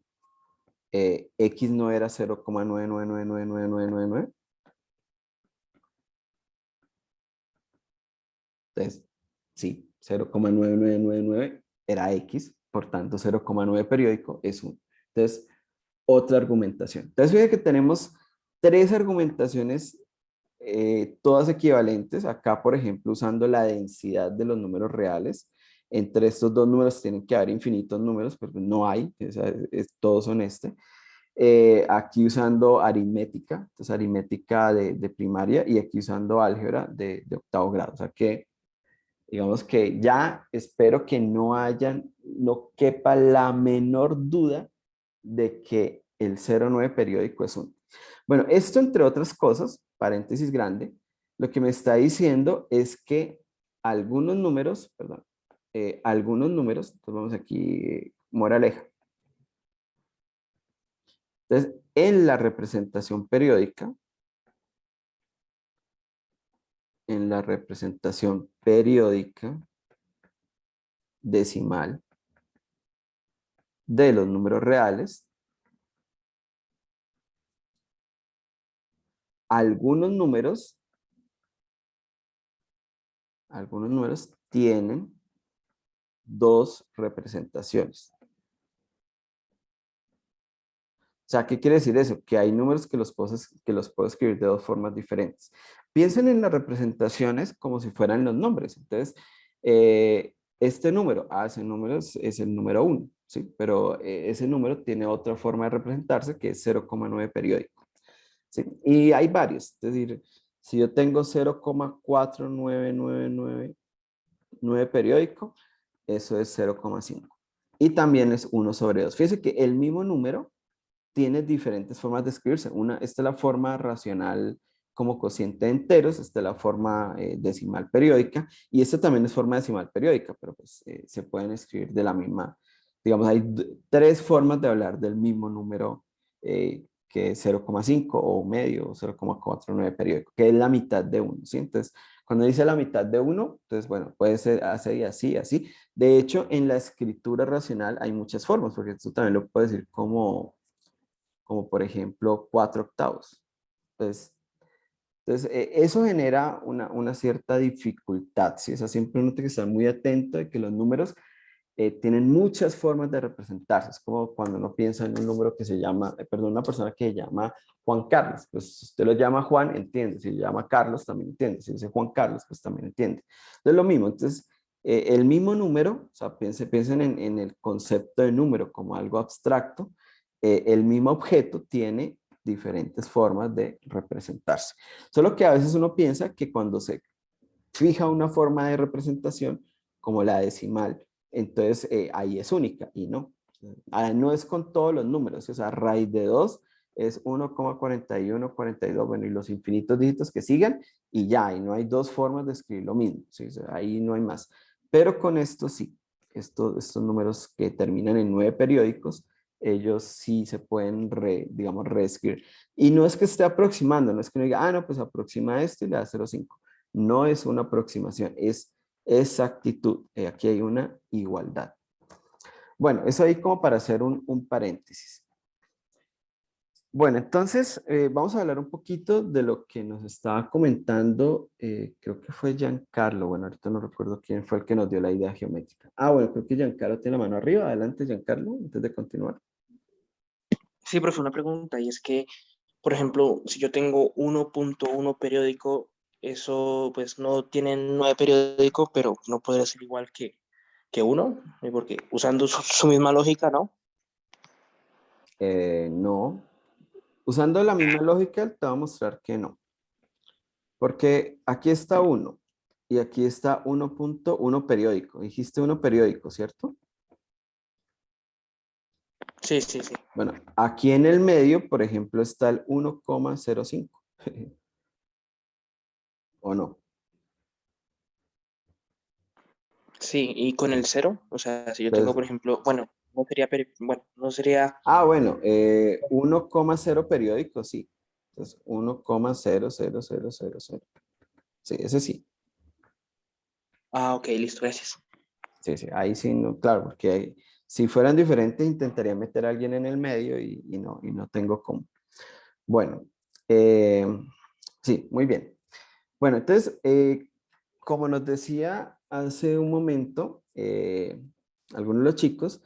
X no era 0,9999999. Entonces, sí, 0,9999 era X, por tanto 0,9 periódico es 1. Entonces, otra argumentación. Entonces, fíjense que tenemos tres argumentaciones, todas equivalentes. Acá, por ejemplo, usando la densidad de los números reales. Entre estos dos números tienen que haber infinitos números, pero no hay, todos son este. Aquí usando aritmética, entonces aritmética de primaria, y aquí usando álgebra de octavo grado. O sea que digamos que ya espero que no quepa la menor duda de que el 0,9 periódico es 1. Bueno, esto entre otras cosas, paréntesis grande, lo que me está diciendo es que algunos números, perdón, entonces vamos aquí, moraleja. Entonces, en la representación periódica decimal de los números reales, algunos números tienen dos representaciones. O sea, ¿qué quiere decir eso? Que hay números que los puedo escribir de dos formas diferentes. Piensen en las representaciones como si fueran los nombres. Entonces, este número, ese número es el número 1, ¿sí? Pero ese número tiene otra forma de representarse que es 0,9 periódico, ¿sí? Y hay varios. Es decir, si yo tengo 0,4999 periódico, eso es 0,5. Y también es 1 sobre 2. Fíjense que el mismo número tiene diferentes formas de escribirse. Esta es la forma racional como cociente de enteros, esta es la forma decimal periódica, y esta también es forma decimal periódica, pero pues se pueden escribir de la misma, digamos, hay tres formas de hablar del mismo número, que es 0,5 o medio o 0,49 periódico, que es la mitad de 1, ¿sí? Entonces, cuando dice la mitad de 1, entonces, bueno, puede ser así, así, así. De hecho, en la escritura racional hay muchas formas, porque esto también lo puedo decir como por ejemplo 4 octavos. Entonces eso genera una cierta dificultad, ¿sí? O sea, siempre uno tiene que estar muy atento de que los números tienen muchas formas de representarse. Es como cuando uno piensa en un número que se llama, perdón, una persona que se llama Juan Carlos. Pues si usted lo llama Juan, entiende. Si lo llama Carlos, también entiende. Si dice Juan Carlos, pues también entiende. Entonces lo mismo. Entonces, el mismo número, o sea, piensen en el concepto de número como algo abstracto. El mismo objeto tiene diferentes formas de representarse. Solo que a veces uno piensa que cuando se fija una forma de representación como la decimal, entonces ahí es única y no. No es con todos los números, o sea, raíz de 2 es 1,4142, bueno, y los infinitos dígitos que sigan y ya, y no hay dos formas de escribir lo mismo, ¿sí? O sea, ahí no hay más. Pero con esto sí, estos números que terminan en 9 periódicos ellos sí se pueden, digamos, reescribir. Y no es que esté aproximando, no es que uno diga, ah, no, pues aproxima esto y le da 0,5. No es una aproximación, es exactitud. Aquí hay una igualdad. Bueno, eso ahí como para hacer un paréntesis. Bueno, entonces vamos a hablar un poquito de lo que nos estaba comentando, creo que fue Giancarlo, bueno, ahorita no recuerdo quién fue el que nos dio la idea geométrica. Ah, bueno, creo que Giancarlo tiene la mano arriba, adelante Giancarlo, antes de continuar. Sí, profe, una pregunta, y es que, por ejemplo, si yo tengo 1.1 periódico, eso pues no tiene 9 periódicos, pero no podría ser igual que uno, porque usando su misma lógica, ¿no? No, usando la misma lógica te voy a mostrar que no, porque aquí está 1 y aquí está 1.1 periódico, dijiste 1 periódico, ¿cierto? Sí, sí, sí. Bueno, aquí en el medio, por ejemplo, está el 1,05. ¿O no? Sí, y con el cero, o sea, si yo tengo, Entonces, por ejemplo, bueno, no sería, bueno, no sería, bueno, 1,0 periódico, sí. Entonces, 1,00000. Sí, ese sí. ok, listo, gracias. Sí, sí, ahí sí, no, claro, porque si fueran diferentes intentaría meter a alguien en el medio y no tengo cómo. Bueno, eh, sí, muy bien. Bueno, entonces, como nos decía hace un momento, algunos de los chicos,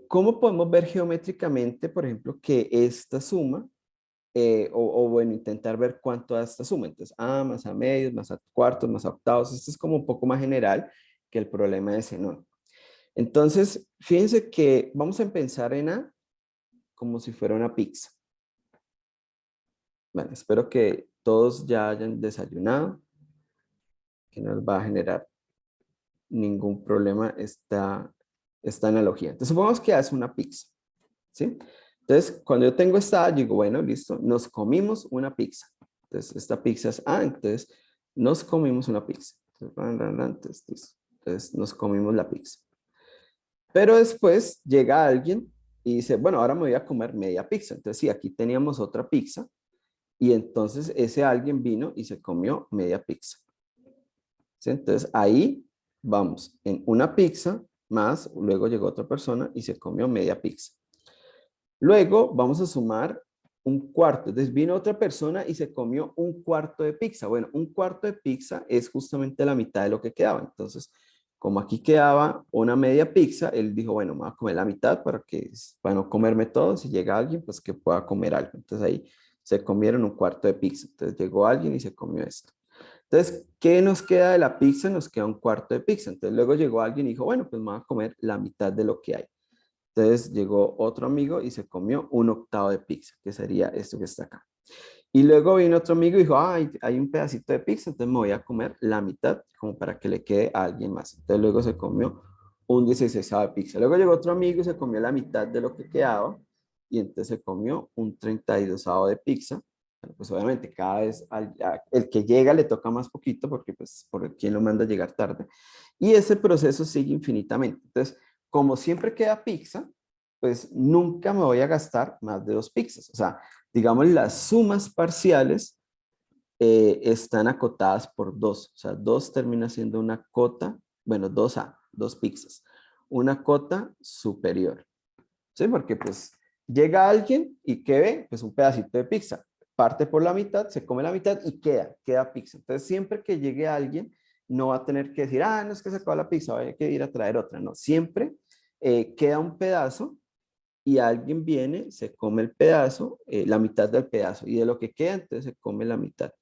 ¿cómo podemos ver geométricamente, por ejemplo, que esta suma, o bueno, intentar ver cuánto da esta suma? Entonces, A más A medios, más A cuartos, más A octavos, esto es como un poco más general que el problema de Zenón. Entonces, fíjense que vamos a pensar en A como si fuera una pizza. Bueno, espero que todos ya hayan desayunado, que no les va a generar ningún problema esta analogía. Entonces, supongamos que hace una pizza, ¿sí? Entonces, cuando yo tengo esta A, digo, bueno, listo, nos comimos una pizza. Entonces, esta pizza es A, entonces nos comimos una pizza. Entonces, nos comimos la pizza. Pero después llega alguien y dice, bueno, ahora me voy a comer media pizza. Entonces, sí, aquí teníamos otra pizza y entonces ese alguien vino y se comió media pizza. ¿Sí? Entonces, ahí vamos en una pizza más, luego llegó otra persona y se comió media pizza. Luego vamos a sumar un cuarto. Entonces vino otra persona y se comió un cuarto de pizza. Bueno, un cuarto de pizza es justamente la mitad de lo que quedaba. Entonces, como aquí quedaba una media pizza, él dijo, bueno, me voy a comer la mitad para no comerme todo. Si llega alguien, pues que pueda comer algo. Entonces ahí se comieron un cuarto de pizza. Entonces llegó alguien y se comió esto. Entonces, ¿qué nos queda de la pizza? Nos queda un cuarto de pizza. Entonces luego llegó alguien y dijo, bueno, pues me voy a comer la mitad de lo que hay. Entonces llegó otro amigo y se comió un octavo de pizza, que sería esto que está acá. Y luego vino otro amigo y dijo, hay un pedacito de pizza, entonces me voy a comer la mitad como para que le quede a alguien más. Entonces luego se comió un 16 de pizza. Luego llegó otro amigo y se comió la mitad de lo que quedaba y entonces se comió un 32 de pizza. Bueno, pues obviamente cada vez el que llega le toca más poquito porque pues por quien lo manda a llegar tarde. Y ese proceso sigue infinitamente. Entonces, como siempre queda pizza, pues nunca me voy a gastar más de 2 pizzas. O sea, digamos, las sumas parciales están acotadas por 2. O sea, 2 termina siendo una cota, bueno, 2 pizzas. Una cota superior. ¿Sí? Porque pues llega alguien y ¿qué ve? Pues un pedacito de pizza. Parte por la mitad, se come la mitad y queda pizza. Entonces, siempre que llegue alguien, no va a tener que decir, no es que se acabó la pizza, voy a que ir a traer otra. No, siempre queda un pedazo y alguien viene, se come el pedazo, la mitad del pedazo, y de lo que queda, entonces se come la mitad.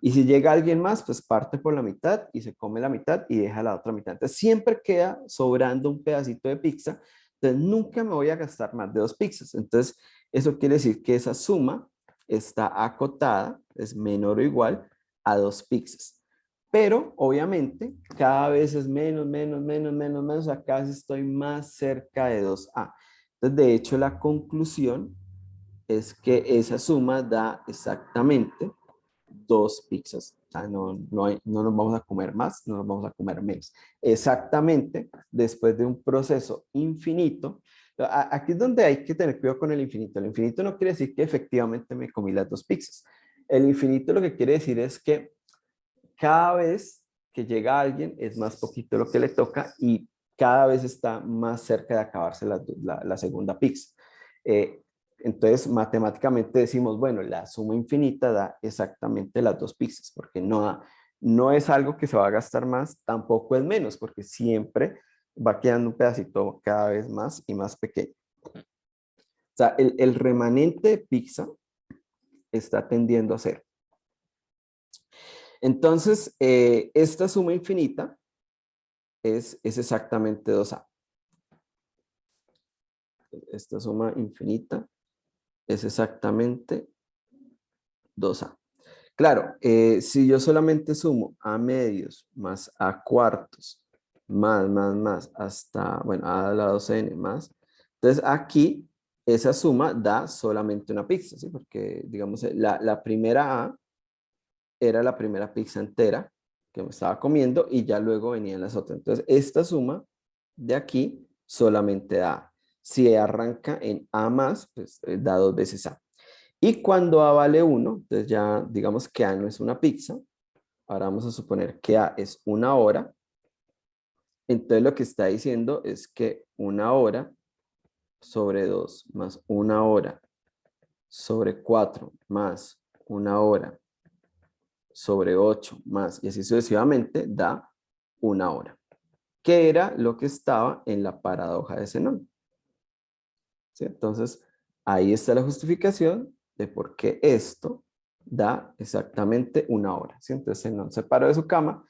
Y si llega alguien más, pues parte por la mitad y se come la mitad y deja la otra mitad. Entonces siempre queda sobrando un pedacito de pizza, entonces nunca me voy a gastar más de 2 pizzas. Entonces eso quiere decir que esa suma está acotada, es menor o igual a 2 pizzas. Pero obviamente cada vez es menos, menos, menos, menos, menos, acá estoy más cerca de 2A. Entonces, de hecho, la conclusión es que esa suma da exactamente 2 pizzas. O sea, no nos vamos a comer más, no nos vamos a comer menos. Exactamente, después de un proceso infinito, Aquí es donde hay que tener cuidado con el infinito. El infinito no quiere decir que efectivamente me comí las 2 pizzas. El infinito lo que quiere decir es que cada vez que llega alguien es más poquito lo que le toca y cada vez está más cerca de acabarse la segunda pizza. Eh, entonces, matemáticamente decimos, bueno, la suma infinita da exactamente las 2 pizzas, porque no es algo que se va a gastar más, tampoco es menos, porque siempre va quedando un pedacito cada vez más y más pequeño. O sea, el remanente de pizza está tendiendo a cero. Entonces, esta suma infinita es exactamente 2A. Esta suma infinita es exactamente 2A. Claro, si yo solamente sumo A medios más A cuartos más, hasta, bueno, A a la 2n más. Entonces aquí esa suma da solamente una pizza, ¿sí? Porque, digamos, la primera A era la primera pizza entera que me estaba comiendo y ya luego venían las otras. Entonces, esta suma de aquí solamente da A. Si arranca en A más, pues da 2 veces A. Y cuando A vale 1, entonces ya digamos que A no es una pizza. Ahora vamos a suponer que A es 1 hora. Entonces lo que está diciendo es que 1 hora sobre 2 más 1 hora sobre 4 más 1 hora sobre 8 más, y así sucesivamente, da 1 hora, que era lo que estaba en la paradoja de Zenón. ¿Sí? Entonces, ahí está la justificación de por qué esto da exactamente 1 hora. ¿Sí? Entonces, Zenón se paró de su cama,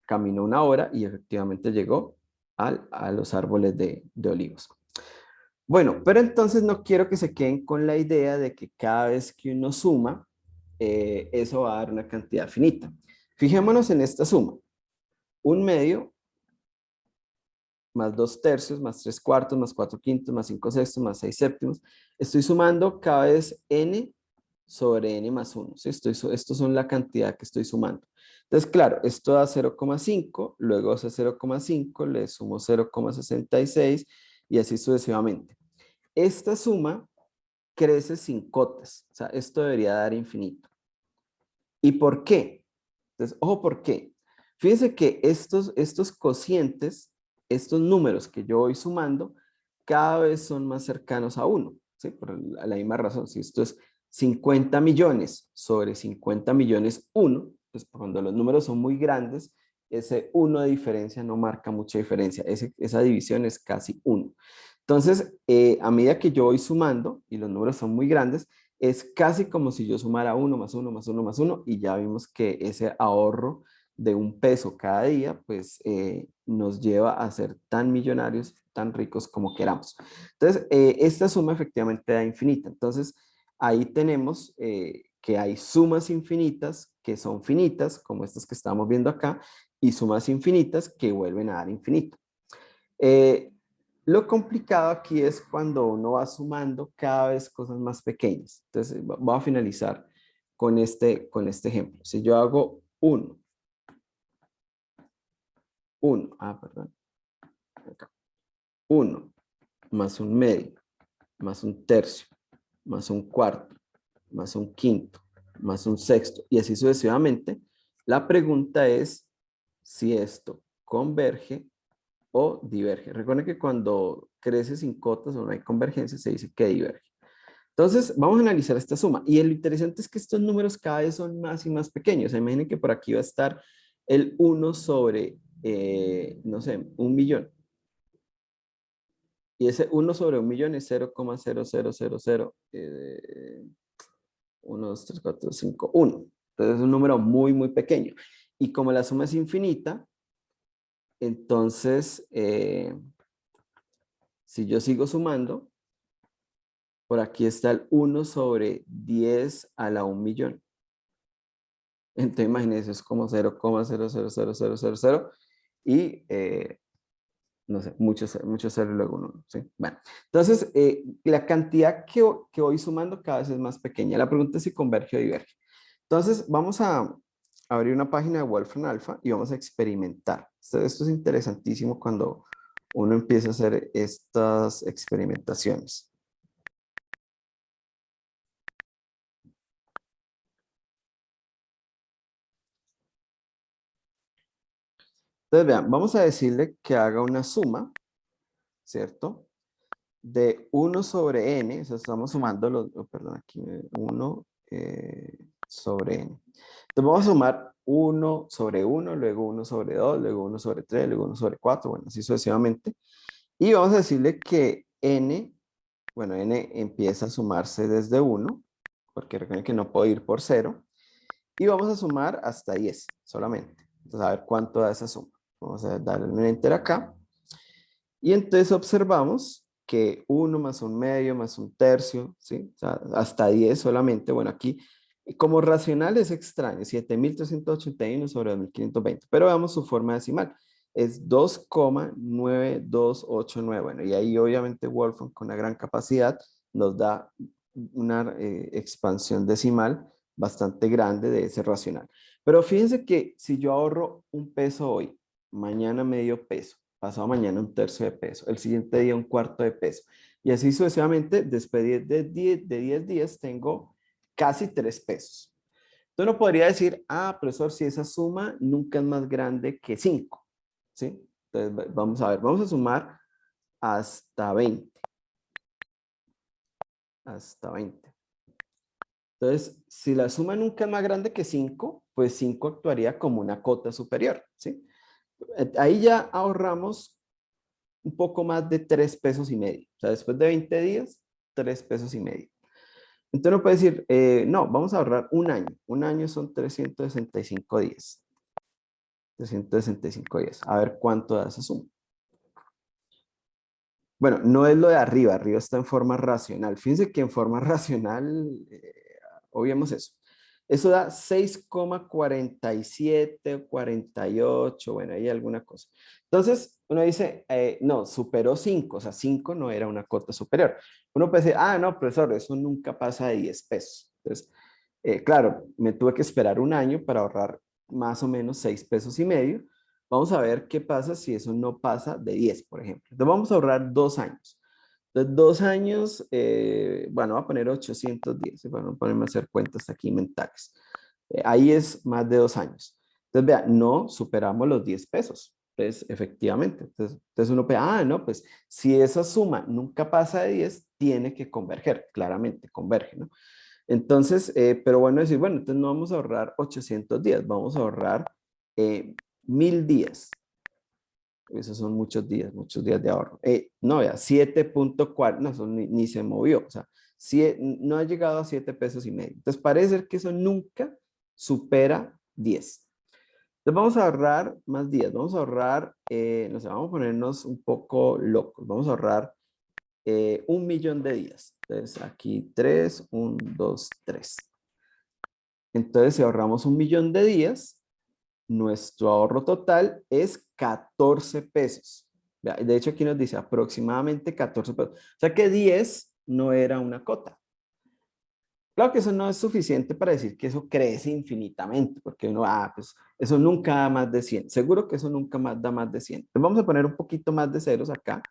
caminó 1 hora y efectivamente llegó a los árboles de olivos. Bueno, pero entonces no quiero que se queden con la idea de que cada vez que uno suma, eso va a dar una cantidad finita. Fijémonos en esta suma. 1/2 más 2/3 más 3/4 más 4/5 más 5/6 más 6/7. Estoy sumando cada vez n sobre n más 1. ¿Sí? Estos son la cantidad que estoy sumando. Entonces, claro, esto da 0,5, luego ese 0,5 le sumo 0,66 y así sucesivamente. Esta suma crece sin cotas. O sea, esto debería dar infinito. ¿Y por qué? Entonces, ojo, ¿por qué? Fíjense que estos cocientes, estos números que yo voy sumando, cada vez son más cercanos a 1, ¿sí? Por la misma razón. Si esto es 50 millones sobre 50 millones 1, pues cuando los números son muy grandes, ese 1 de diferencia no marca mucha diferencia. Esa división es casi 1. Entonces, a medida que yo voy sumando y los números son muy grandes, es casi como si yo sumara 1 más 1 más 1 más 1 y ya vimos que ese ahorro de 1 peso cada día, pues nos lleva a ser tan millonarios, tan ricos como queramos. Entonces, esta suma efectivamente da infinita. Entonces, ahí tenemos que hay sumas infinitas que son finitas, como estas que estamos viendo acá, y sumas infinitas que vuelven a dar infinito. Lo complicado aquí es cuando uno va sumando cada vez cosas más pequeñas. Entonces, voy a finalizar con este ejemplo. Si yo hago 1, perdón, acá, 1 más 1/2, más 1/3, más 1/4, más 1/5, más 1/6, y así sucesivamente, la pregunta es si esto converge o diverge. Recuerden que cuando crece sin cotas o no hay convergencia, se dice que diverge. Entonces, vamos a analizar esta suma. Y lo interesante es que estos números cada vez son más y más pequeños. Imaginen que por aquí va a estar el 1 sobre, no sé, 1.000.000. Y ese 1 sobre 1.000.000 es 0,0000, 1, 2, 3, 4, 5, 1. Entonces es un número muy, muy pequeño. Y como la suma es infinita, entonces, si yo sigo sumando, por aquí está el 1 sobre 10 a la 1.000.000. Entonces, imagínense, es como 0,000000 y, no sé, muchos ceros y luego 1. ¿Sí? Bueno, entonces, la cantidad que voy sumando cada vez es más pequeña. La pregunta es si converge o diverge. Entonces, vamos a abrir una página de Wolfram Alpha y vamos a experimentar. Esto es interesantísimo cuando uno empieza a hacer estas experimentaciones. Entonces, vean, vamos a decirle que haga una suma, ¿cierto? De 1 sobre n, o sea, estamos sumando los, perdón, aquí 1 sobre n. Entonces vamos a sumar 1 sobre 1, luego 1 sobre 2, luego 1 sobre 3, luego 1 sobre 4, bueno, así sucesivamente. Y vamos a decirle que n, bueno, n empieza a sumarse desde 1, porque recuerden que no puedo ir por 0. Y vamos a sumar hasta 10 solamente. Entonces, a ver cuánto da esa suma. Vamos a darle un enter acá. Y entonces observamos que 1 más 1/2 más 1/3, ¿sí? O sea, hasta 10 solamente. Bueno, aquí como racional es extraño, 7.381 sobre 2.520. Pero veamos su forma decimal. Es 2,9289. Bueno, y ahí obviamente Wolfram con una gran capacidad nos da una expansión decimal bastante grande de ese racional. Pero fíjense que si yo ahorro 1 peso hoy, mañana medio peso, pasado mañana 1/3 de peso, el siguiente día 1/4 de peso, y así sucesivamente, después de 10 días tengo casi 3 pesos. Entonces uno podría decir, profesor, si esa suma nunca es más grande que 5, ¿sí? Entonces vamos a ver, vamos a sumar hasta 20. Hasta 20. Entonces, si la suma nunca es más grande que 5, pues 5 actuaría como una cota superior, ¿sí? Ahí ya ahorramos un poco más de 3 pesos y medio. O sea, después de 20 días, 3 pesos y medio. Entonces uno puede decir, no, vamos a ahorrar un año. Un año son 365 días. 365 días. A ver cuánto da esa suma. Bueno, no es lo de arriba. Arriba está en forma racional. Fíjense que en forma racional, obviemos eso. Eso da 6,47, 48, bueno, hay alguna cosa. Entonces, uno dice, no, superó 5, o sea, 5 no era una cota superior. Uno puede decir, no, profesor, eso nunca pasa de 10 pesos. Entonces, claro, me tuve que esperar un año para ahorrar más o menos 6 pesos y medio. Vamos a ver qué pasa si eso no pasa de 10, por ejemplo. Entonces, vamos a ahorrar 2 años. Entonces, 2 años, bueno, voy a poner 810, para no ponerme a hacer cuentas aquí mentales. Ahí es más de 2 años. Entonces, vea, no superamos los 10 pesos. Entonces, efectivamente. Entonces uno ve, no, pues si esa suma nunca pasa de 10, tiene que converger, claramente, converge, ¿no? Entonces, pero bueno, decir, bueno, entonces no vamos a ahorrar 800 días, vamos a ahorrar 1000 días. Esos son muchos días de ahorro. No, vea, 7.4, no, eso ni se movió. O sea, no ha llegado a 7 pesos y medio. Entonces, parece ser que eso nunca supera 10. Entonces, vamos a ahorrar más días. Vamos a ahorrar, no sé, vamos a ponernos un poco locos. Vamos a ahorrar 1.000.000 de días. Entonces, aquí 3, 1, 2, 3. Entonces, si ahorramos 1.000.000 de días, nuestro ahorro total es 14 pesos. De hecho, aquí nos dice aproximadamente 14 pesos. O sea que 10 no era una cota. Claro que eso no es suficiente para decir que eso crece infinitamente, porque uno, pues eso nunca da más de 100. Seguro que eso nunca más da más de 100. Entonces vamos a poner un poquito más de ceros acá.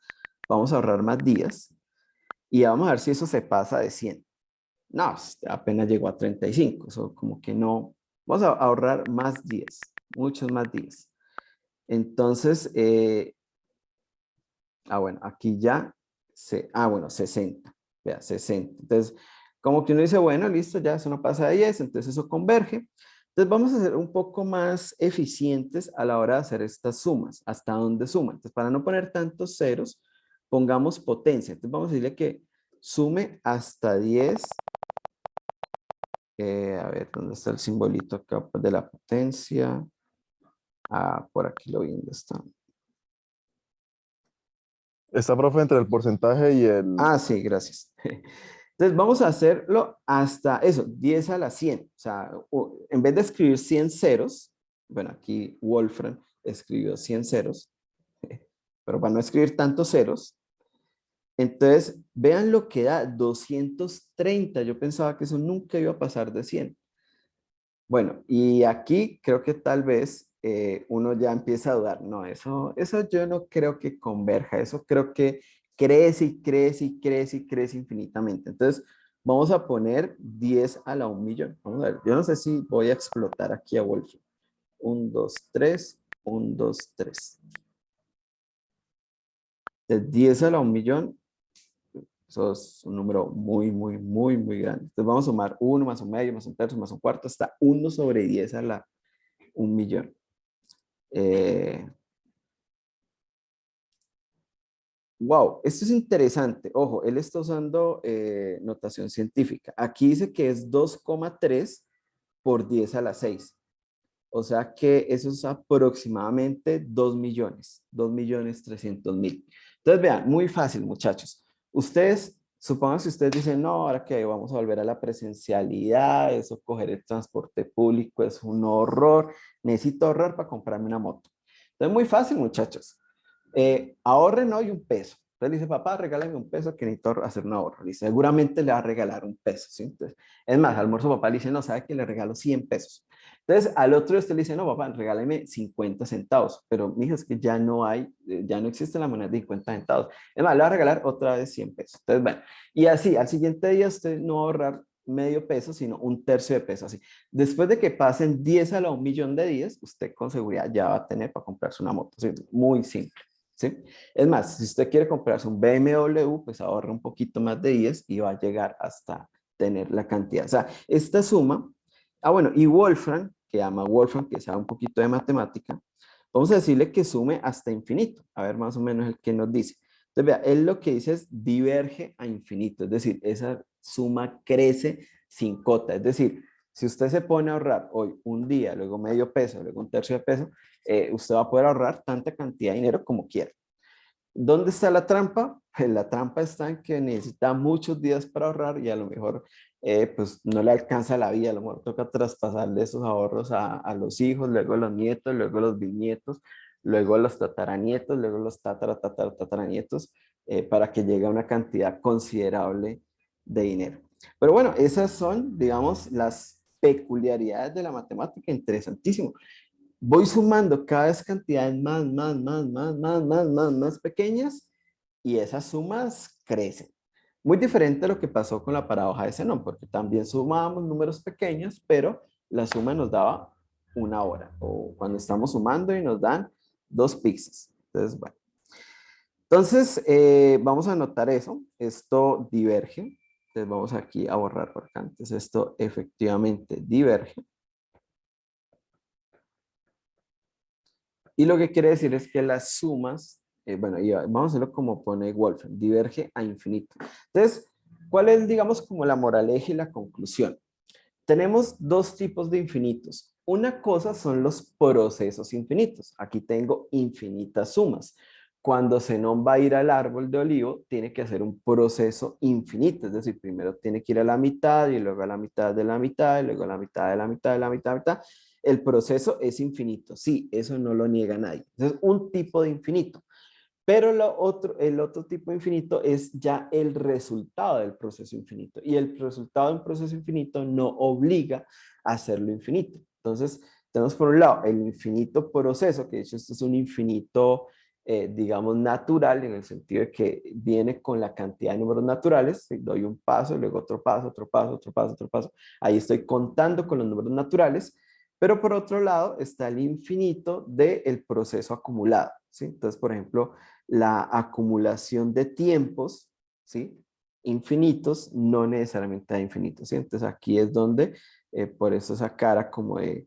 Vamos a ahorrar más días. Y vamos a ver si eso se pasa de 100. No, apenas llegó a 35. Eso como que no. Vamos a ahorrar más días, muchos más días. Entonces, bueno, aquí ya, bueno, 60. Vea, 60. Entonces, como que uno dice, bueno, listo, ya eso no pasa de 10, entonces eso converge. Entonces vamos a ser un poco más eficientes a la hora de hacer estas sumas. ¿Hasta dónde suman? Entonces, para no poner tantos ceros, pongamos potencia. Entonces vamos a decirle que sume hasta 10. A ver, ¿dónde está el simbolito acá de la potencia? Por aquí lo vi, ¿dónde está? Está, profe, entre el porcentaje y el... Sí, gracias. Entonces vamos a hacerlo hasta eso, 10 a la 100. O sea, en vez de escribir 100 ceros, bueno, aquí Wolfram escribió 100 ceros, pero para no escribir tantos ceros, entonces vean lo que da 230. Yo pensaba que eso nunca iba a pasar de 100. Bueno, y aquí creo que tal vez uno ya empieza a dudar. No, eso yo no creo que converja, eso creo que crece y crece y crece y crece infinitamente. Entonces, vamos a poner 10 a la 1.000.000. Vamos a ver, yo no sé si voy a explotar aquí a Wolf. 1, 2, 3, 1, 2, 3. De 10 a la 1.000.000, eso es un número muy, muy, muy, muy grande. Entonces vamos a sumar 1 más un medio, más un tercio, más un cuarto, hasta 1 sobre 10 a la 1.000.000. Wow, esto es interesante. Ojo, él está usando notación científica. Aquí dice que es 2,3 por 10 a la 6. O sea que eso es aproximadamente 2 millones, 2.300.000. Entonces, vean, muy fácil, muchachos. Ustedes, supongan si ustedes dicen, no, ahora que vamos a volver a la presencialidad, eso coger el transporte público es un horror, necesito ahorrar para comprarme una moto. Entonces, muy fácil, muchachos. Ahorren hoy un peso. Entonces le dice, papá, regálame un peso que necesito hacer un ahorro. Y seguramente le va a regalar un peso, ¿sí? Entonces, es más, al almuerzo papá le dice, no, sabe que le regalo 100 pesos. Entonces, al otro usted le dice, no, papá, regáleme 50 centavos. Pero, mijo, es que ya no hay, ya no existe la moneda de 50 centavos. Es más, le va a regalar otra vez 100 pesos. Entonces, bueno, y así, al siguiente día usted no va a ahorrar medio peso, sino un tercio de peso, así. Después de que pasen 10 a la 1.000.000 de 10, usted con seguridad ya va a tener para comprarse una moto. ¿Sí? Muy simple. ¿Sí? Es más, si usted quiere comprarse un BMW, pues ahorra un poquito más de 10 y va a llegar hasta tener la cantidad. O sea, esta suma, bueno, y Wolfram, que ama Wolfram, que sabe un poquito de matemática, vamos a decirle que sume hasta infinito. A ver más o menos el que nos dice. Entonces, vea, él lo que dice es diverge a infinito, es decir, esa suma crece sin cota. Es decir, si usted se pone a ahorrar hoy un día, luego medio peso, luego un tercio de peso, usted va a poder ahorrar tanta cantidad de dinero como quiera. ¿Dónde está la trampa? Pues la trampa está en que necesita muchos días para ahorrar y a lo mejor pues no le alcanza la vida, a lo mejor toca traspasarle esos ahorros a los hijos, luego a los nietos, luego a los bisnietos, luego a los tataranietos, luego a los tataranietos, para que llegue a una cantidad considerable de dinero. Pero bueno, esas son, digamos, las peculiaridades de la matemática, interesantísimo. Voy sumando cada vez cantidades más pequeñas y esas sumas crecen. Muy diferente a lo que pasó con la paradoja de Zenón, porque también sumábamos números pequeños, pero la suma nos daba 1 hora, o cuando estamos sumando y nos dan 2 pizzas. Entonces, bueno. Entonces, vamos a anotar eso. Esto diverge. Entonces, vamos aquí a borrar porque antes esto efectivamente diverge. Y lo que quiere decir es que las sumas, bueno, y vamos a hacerlo como pone Wolfram, diverge a infinito. Entonces, ¿cuál es, digamos, como la moraleja y la conclusión? Tenemos dos tipos de infinitos. Una cosa son los procesos infinitos. Aquí tengo infinitas sumas. Cuando Zenón va a ir al árbol de olivo, tiene que hacer un proceso infinito. Es decir, primero tiene que ir a la mitad y luego a la mitad de la mitad y luego a la mitad de la mitad de la mitad de la mitad. El proceso es infinito. Sí, eso no lo niega nadie. Es un tipo de infinito. Pero el otro tipo de infinito es ya el resultado del proceso infinito. Y el resultado de un proceso infinito no obliga a hacerlo infinito. Entonces, tenemos por un lado el infinito proceso, que de hecho esto es un infinito, digamos, natural, en el sentido de que viene con la cantidad de números naturales. Doy un paso, luego otro paso, otro paso, otro paso, otro paso. Ahí estoy contando con los números naturales. Pero por otro lado está el infinito del proceso acumulado. ¿Sí? Entonces, por ejemplo, la acumulación de tiempos, ¿sí? Infinitos, no necesariamente hay infinitos, ¿sí? Entonces aquí es donde, por eso esa cara como de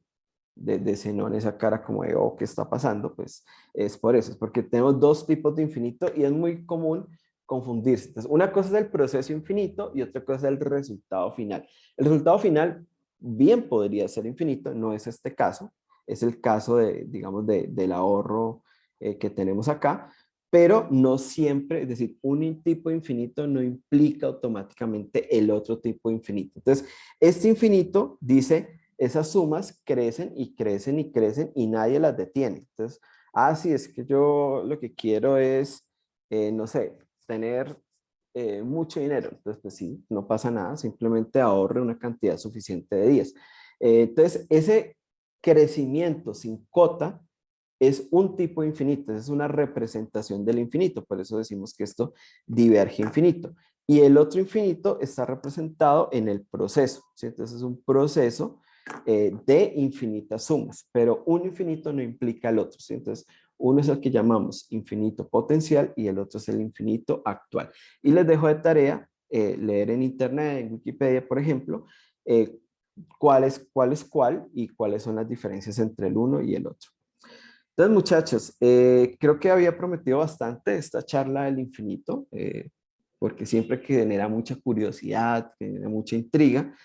Zenón, esa cara como de, oh, ¿qué está pasando? Pues es por eso, es porque tenemos dos tipos de infinito y es muy común confundirse. Entonces, una cosa es el proceso infinito y otra cosa es el resultado final. El resultado final bien podría ser infinito, no es este caso, es el caso de, digamos, del ahorro que tenemos acá, pero no siempre, es decir, un tipo infinito no implica automáticamente el otro tipo infinito. Entonces, este infinito dice, esas sumas crecen y crecen y crecen y nadie las detiene. Entonces, sí, es que yo lo que quiero es, no sé, tener mucho dinero. Entonces, pues sí, no pasa nada, simplemente ahorre una cantidad suficiente de días. Entonces, crecimiento sin cota es un tipo de infinito, es una representación del infinito, por eso decimos que esto diverge infinito. Y el otro infinito está representado en el proceso, ¿sí? Entonces es un proceso de infinitas sumas, pero un infinito no implica el otro, ¿sí? Entonces uno es el que llamamos infinito potencial y el otro es el infinito actual. Y les dejo de tarea leer en internet, en Wikipedia, por ejemplo, cuál es cuál y cuáles son las diferencias entre el uno y el otro. Entonces, muchachos, creo que había prometido bastante esta charla del infinito, porque siempre que genera mucha curiosidad, que genera mucha intriga.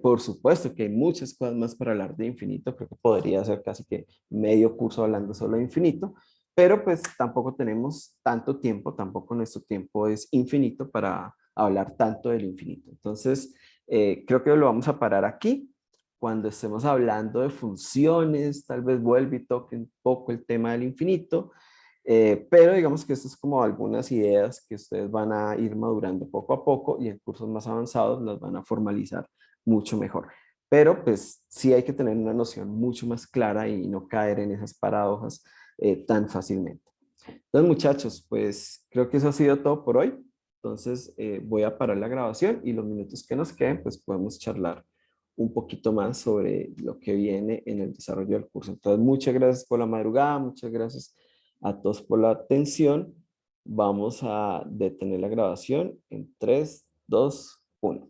Por supuesto que hay muchas cosas más para hablar de infinito, creo que podría ser casi que medio curso hablando solo de infinito, pero pues tampoco tenemos tanto tiempo, tampoco nuestro tiempo es infinito para hablar tanto del infinito. Entonces, creo que lo vamos a parar aquí. Cuando estemos hablando de funciones, tal vez vuelva y toque un poco el tema del infinito, pero digamos que esto es como algunas ideas que ustedes van a ir madurando poco a poco y en cursos más avanzados las van a formalizar mucho mejor. Pero pues sí hay que tener una noción mucho más clara y no caer en esas paradojas tan fácilmente. Entonces, muchachos, pues creo que eso ha sido todo por hoy. Entonces, voy a parar la grabación y los minutos que nos queden, pues podemos charlar un poquito más sobre lo que viene en el desarrollo del curso. Entonces, muchas gracias por la madrugada, muchas gracias a todos por la atención. Vamos a detener la grabación en 3, 2, 1.